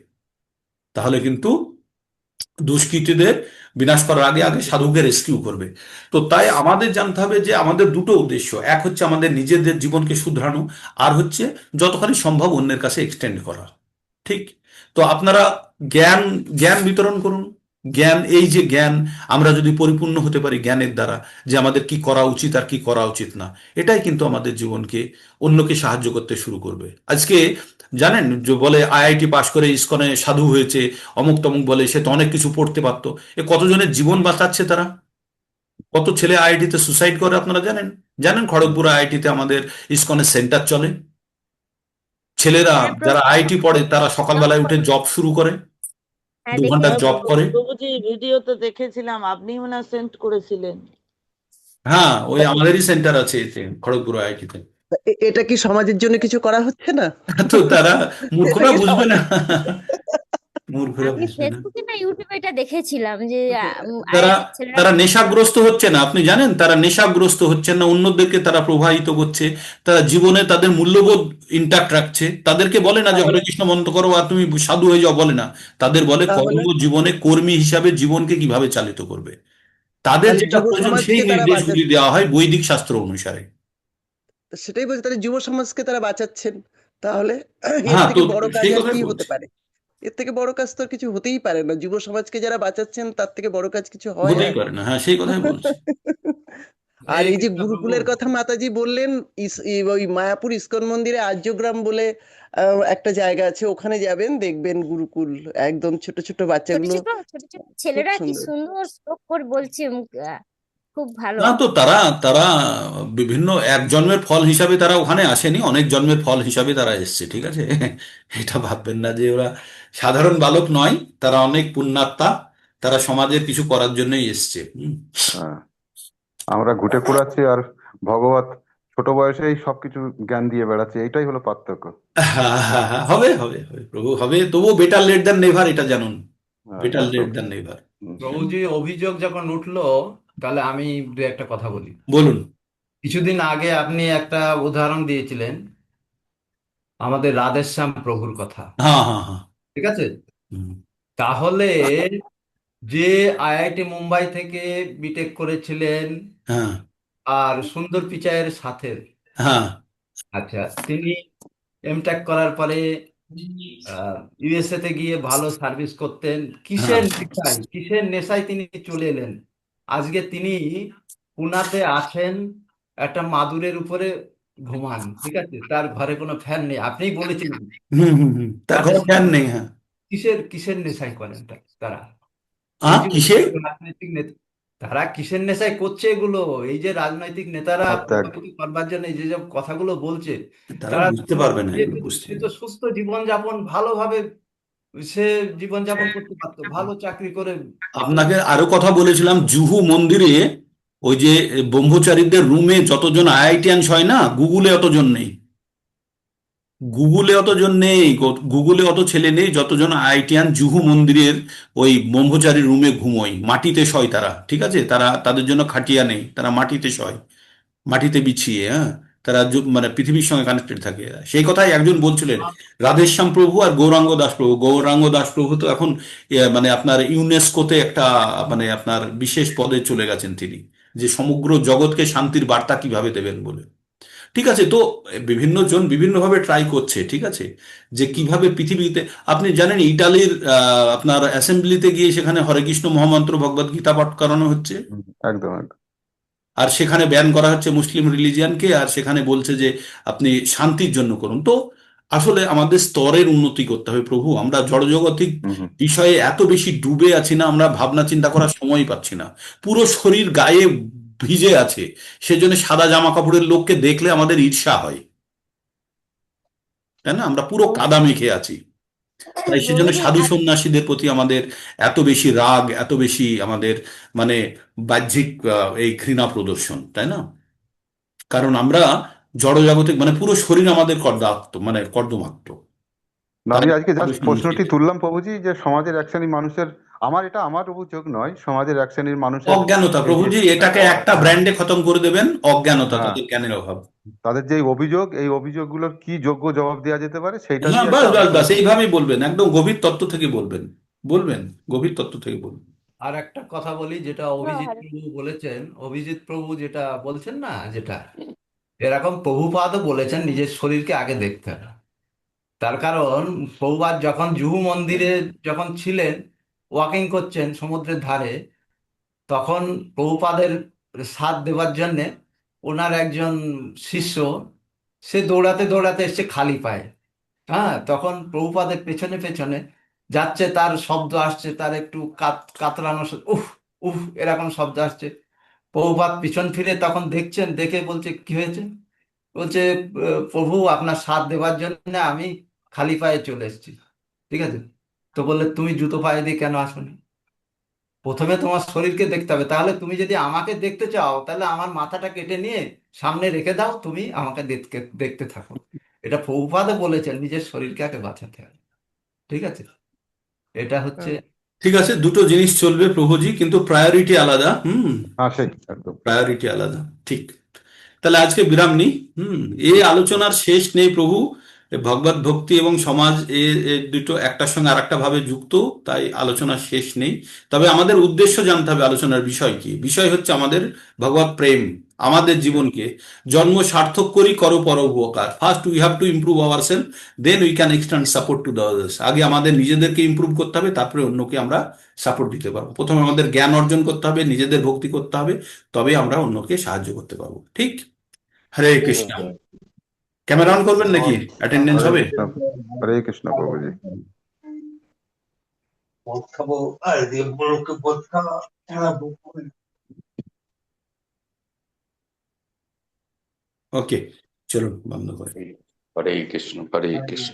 তাহলে কিন্তু দুষ্কৃতীদের বিনাশ করার আগে আগে সাধুকে রেস্কিউ করবে। তো তাই আমাদের জানতে হবে যে আমাদের দুটো উদ্দেশ্য, এক হচ্ছে আমাদের নিজেদের জীবনকে শুধরানো, আর হচ্ছে যতখানি সম্ভব অন্যের কাছে এক্সটেন্ড করা। ঠিক। তো আপনারা জ্ঞান জ্ঞান বিতরণ করুন। জ্ঞান, এই যে জ্ঞান, আমরা যদি পরিপূর্ণ হতে পারি জ্ঞানের দ্বারা, যে আমাদের কি করা উচিত আর কি করা উচিত না, এটাই কিন্তু আমাদের জীবনকে, অন্যকে সাহায্য করতে শুরু করবে। আজকে জানেন, যে বলে আইআইটি পাশ করে ইসকনে সাধু হয়েছে, অমুক তমুক বলে, সে তো অনেক কিছু পড়তে পারতো, এ কতজনের জীবন বাঁচাচ্ছে তারা। কত ছেলে আইআইটিতে সুসাইড করে আপনারা জানেন? জানেন খড়গপুর আইআইটিতে আমাদের ইসকনের সেন্টার চলে, ছেলেরা হ্যাঁ যারা প্রভু। আইআইটি পড়ে তারা সকালবেলায় উঠে জব শুরু করে। হ্যাঁ 2 ঘন্টা দেখেছি। জব করে। প্রভুজি ভিডিও তো দেখেছিলাম, আপনি মনে হয় সেন্ড করেছিলেন। হ্যাঁ, ওই আমাদেরই সেন্টার আছে এতে খড়গপুর আইআইটিতে। এটা কি সমাজের জন্য কিছু করা হচ্ছে না? তো তারা এটা মূর্খরা কি বুঝবে না, সমাজের মূর্খরা আমি বুঝবে না। ফেসবুকে না ইউটিউবে এটা দেখেছিলাম যে তারা ছেলেরা তারা নেশাগ্রস্ত হচ্ছে না, আপনি জানেন, তারা নেশাগ্রস্ত হচ্ছেন না, অন্যদেরকে তারা প্রভাবিত করছে, তারা জীবনে তাদের মূল্যবোধ ইন্টাক্ট রাখছে। তাদেরকে বলে না যে হরে কৃষ্ণ মন্ত্র করো আর তুমি সাধু হয়ে যাও, বলে না। তাদের বলে তাহলে কর্মজীবনে কর্মী হিসাবে জীবনকে কিভাবে চালিত করবে। তাদের তাহলে যেটা যুব প্রয়োজন সেই সমাজকে তারা নির্দেশগুলি দেওয়া হয় বৈদিক শাস্ত্র অনুসারে। সেটাই বলছি, তাহলে যুব সমাজকে তারা বাঁচাচ্ছেন। তাহলে এর হ্যাঁ, তো থেকে বড় কাজ সেই আর কথাই কি হতে বলছি, পারে? এর থেকে বড় কাজ তো আর কিছু হতেই পারে না। যুব সমাজকে যারা বাঁচাচ্ছেন তার থেকে বড় কাজ কিছু হয় হতেই আর? পারে না। হ্যাঁ, সেই কথাই বলছি। আর হরে এই যে কৃষ্ণ প্রভু। গুরুকুলের কথা মাতাজি বললেন, ওই মায়াপুর ইস্কন মন্দিরে আর্যগ্রাম বলে একটা জায়গা আছে, ওখানে যাবেন, দেখবেন গুরুকুল একদম ছোট ছোট ছোট বাচ্চাগুলো ছোট ছোট ছোট খুব ছেলেরা কি সুন্দর। সুন্দর শ্লোক করে বলছে, খুব ভালো। না, তো তারা তারা বিভিন্ন এক জন্মের ফল হিসাবে তারা ওখানে আসেনি, অনেক জন্মের ফল হিসাবে তারা এসছে, ঠিক আছে? এটা ভাববেন না যে ওরা সাধারণ বালক নয়, তারা অনেক পুণ্যাত্মা, তারা সমাজের কিছু করার জন্যই এসছে। হ্যাঁ, আমরা ঘুটে কুড়াচ্ছি আর ভগবত ছোট বয়সেই সবকিছু জ্ঞান দিয়ে বেড়াচ্ছে, এইটাই হলো পার্থক্য। হ্যাঁ, হ্যাঁ, হ্যাঁ, হবে হবে হবে প্রভু, হবে, তবুও বেটার লেট দ্যান নেভার, এটা জানুন। হ্যাঁ, বেটার লেট একদম। Than never. প্রভুজি অভিযোগ যখন উঠলো, তাহলে আমি দু একটা কথা বলি। বলুন। কিছুদিন আগে আপনি একটা উদাহরণ দিয়েছিলেন আমাদের রাধেশ্যাম প্রভুর কথা, হ্যাঁ, হ্যাঁ, হ্যাঁ। ঠিক আছে? হুম। তাহলে যে আইআইটি মুম্বাই থেকে বিটেক করেছিলেন হ্যাঁ, আর সুন্দর পিচাইয়ের সাথে, হ্যাঁ, আচ্ছা, তিনি এমটেক করার পরে ইউএসএ তে গিয়ে ভালো সার্ভিস করতেন, হ্যাঁ, কিসের নেশায় তিনি চলে এলেন? আজকে তিনি পুনাতে আছেন, একটা মাদুরের উপরে ঘুমান, ঠিক আছে? তার ঘরে কোনো ফ্যান নেই, আপনিই বলেছিলেন। হুম, হুম, হুম, তার তাহলে ঘরে ফ্যান নেই। হ্যাঁ। কিসের কিসের নেশায় করেন তারা? এই যে কিসে? রাজনৈতিক নেতা, তারা কিসের নেশায় করছে এগুলো? এই যে রাজনৈতিক নেতারা ত্যাগ। প্রভাবিত করবার জন্য এই যে সব কথাগুলো বলছে, তারা তারা বুঝতে পারবে না, এগুলো বুঝতে সে তো সুস্থ জীবনযাপন ভালোভাবে সে জীবনযাপন করতে পারতো, ভালো চাকরি করে। আপনাকে আরো কথা বলেছিলাম, জুহু মন্দিরে ওই যে ব্রহ্মচারীদের রুমে যতজন আইআইটিয়ানস হয় না, গুগলে অতজন নেই। গুগলে অতজন নেই, গুগলে অত ছেলে নেই যতজন আইআইটিয়ান জুহু মন্দিরের ওই ব্রহ্মচারী রুমে ঘুমোয়, মাটিতে শয় তারা, ঠিক আছে? তারা, তাদের জন্য খাটিয়া নেই, তারা মাটিতে শয়, মাটিতে বিছিয়ে। হ্যাঁ, তারা মানে পৃথিবীর সঙ্গে কানেক্টেড থাকে। সেই কথাই একজন বলছিলেন, রাধেশ্যাম প্রভু আর গৌরাঙ্গ দাস প্রভু। গৌরাঙ্গ দাস প্রভু তো এখন মানে আপনার ইউনেস্কোতে একটা মানে আপনার বিশেষ পদে চলে গেছেন তিনি, যে সমগ্র জগৎকে শান্তির বার্তা কিভাবে দেবেন বলে। ঠিক আছে, তো বিভিন্ন জন বিভিন্নভাবে ট্রাই করছে, ঠিক আছে, যে কিভাবে পৃথিবীতে। আপনি জানেন ইটালির আপনার অ্যাসেম্বলিতে গিয়ে সেখানে হরে কৃষ্ণ মহামন্ত্র ভগবত গীতা পাঠ করানো হচ্ছে, একদম একদম। আর সেখানে ব্যান করা হচ্ছে মুসলিম রিলিজিয়ানকে, আর সেখানে বলছে যে আপনি শান্তির জন্য করুন। তো আসলে আমাদের স্তরের উন্নতি করতে হবে প্রভু। আমরা জড়জগতিক বিষয়ে এত বেশি ডুবে আছি না, আমরা ভাবনা চিন্তা করার সময় পাচ্ছি না। পুরো শরীর গায়ে ভিজে আছে, সেজন্য সাদা জামা কাপড়ের লোককে দেখলে আমাদের ঈর্ষা হয়, তাই না? আমরা পুরো কাদা মেখে আছি, তাই সেজন্য প্রভুজি সাধু সন্ন্যাসীদের প্রতি আমাদের এত বেশি রাগ, এত বেশি আমাদের মানে বাহ্যিক এই ঘৃণা প্রদর্শন, তাই না? কারণ আমরা জড়জাগতিক, মানে পুরো শরীর আমাদের কর্দাক্ত, মানে কর্দমাক্ত। না, তাই আমি আজকে সাধু জাস্ট সন্ন্যাসী, প্রশ্নটি তুললাম প্রভুজি, যে সমাজের এক শ্রেণীর মানুষের, আমার অভিযোগ নয়, সমাজের এক শ্রেণীর মানুষের অজ্ঞানতা এই যে প্রভুজি, এটাকে একটা ব্র্যান্ডে খতম করে দেবেন, অজ্ঞানতা, হ্যাঁ, তাদের জ্ঞানের অভাব। তাদের যে অভিযোগ, এই অভিযোগগুলোর কি যোগ্য জবাব দেওয়া যেতে পারে সেইটা হ্যাঁ, নিয়ে বাস একটা বাস আলোচনা বাস, করব। এইভাবেই বলবেন, একদম গভীর তত্ত্ব থেকে বলবেন, বলবেন, গভীর তত্ত্ব থেকে বলবেন। আর একটা কথা বলি, যেটা অভিজিৎ প্রভু বলেছেন, অভিজিৎ প্রভু যেটা বলছেন না, যেটা এরকম প্রভুপাদও বলেছেন নিজের শরীরকে আগে দেখতে হবে। তার কারণ প্রভুপাদ যখন জুহু মন্দিরে যখন ছিলেন, ওয়াকিং করছেন সমুদ্রের ধারে, তখন প্রভুপাদের সাথ দেওয়ার জন্যে ওনার একজন শিষ্য, সে দৌড়াতে দৌড়াতে এসছে খালি পায়ে। হ্যাঁ, তখন প্রভুপাদের পেছনে পেছনে যাচ্ছে, তার শব্দ আসছে, তার একটু কাতরানো উফ উফ এরকম শব্দ আসছে। প্রভুপাদ পিছন ফিরে তখন দেখছেন, দেখে বলছে কি হয়েছে? বলছে প্রভু আপনার সাথ দেওয়ার জন্য আমি খালি পায়ে চলে এসেছি, ঠিক আছে? তো বললে তুমি জুতো পায়ে দিয়ে কেন আসোনি? প্রথমে তোমার শরীরকে দেখতে হবে। তাহলে তুমি যদি আমাকে দেখতে চাও, তাহলে আমার মাথাটা কেটে নিয়ে সামনে রেখে দাও, তুমি আমাকে দেখতে দেখতে থাকো। এটা প্রভুপাদও বলেছেন, নিজের শরীরকে আগে বাঁচাতে হবে। ঠিক আছে, এটা হচ্ছে ঠিক আছে, দুটো জিনিস চলবে প্রভুজি, কিন্তু প্রায়োরিটি আলাদা। হ্যাঁ সেই একদম প্রায়োরিটি আলাদা, ঠিক। তাহলে আজকে বিরাম নিই। এই আলোচনার শেষ নেই প্রভু। এ ভগবত ভক্তি এবং সমাজ এ দুটো একটার সঙ্গে আরেকটা ভাবে যুক্ত, তাই আলোচনার শেষ নেই। তবে আমাদের উদ্দেশ্য জানতে হবে, আলোচনার বিষয় কি। বিষয় হচ্ছে আমাদের ভগবত প্রেম। আমাদের জীবনকে জন্ম সার্থক করি, করো পরোপকার। First we have to improve our self, then we can extend support to the others. আগে আমাদের নিজেদেরকে ইমপ্রুভ করতে হবে, তারপরে অন্যকে আমরা সাপোর্ট দিতে পারবো। প্রথমে আমাদের জ্ঞান অর্জন করতে হবে, নিজেদের ভক্তি করতে হবে, তবে আমরা অন্যকে সাহায্য করতে পারবো। ঠিক। হরে কৃষ্ণ। ক্যামেরা অন করবেন নাকি? অ্যাটেন্ডেন্স হরে হবে? কৃষ্ণ, হরে কৃষ্ণ প্রভুজি। ওকে, চলুন বন্ধ করে। হরে কৃষ্ণ, হরে কৃষ্ণ।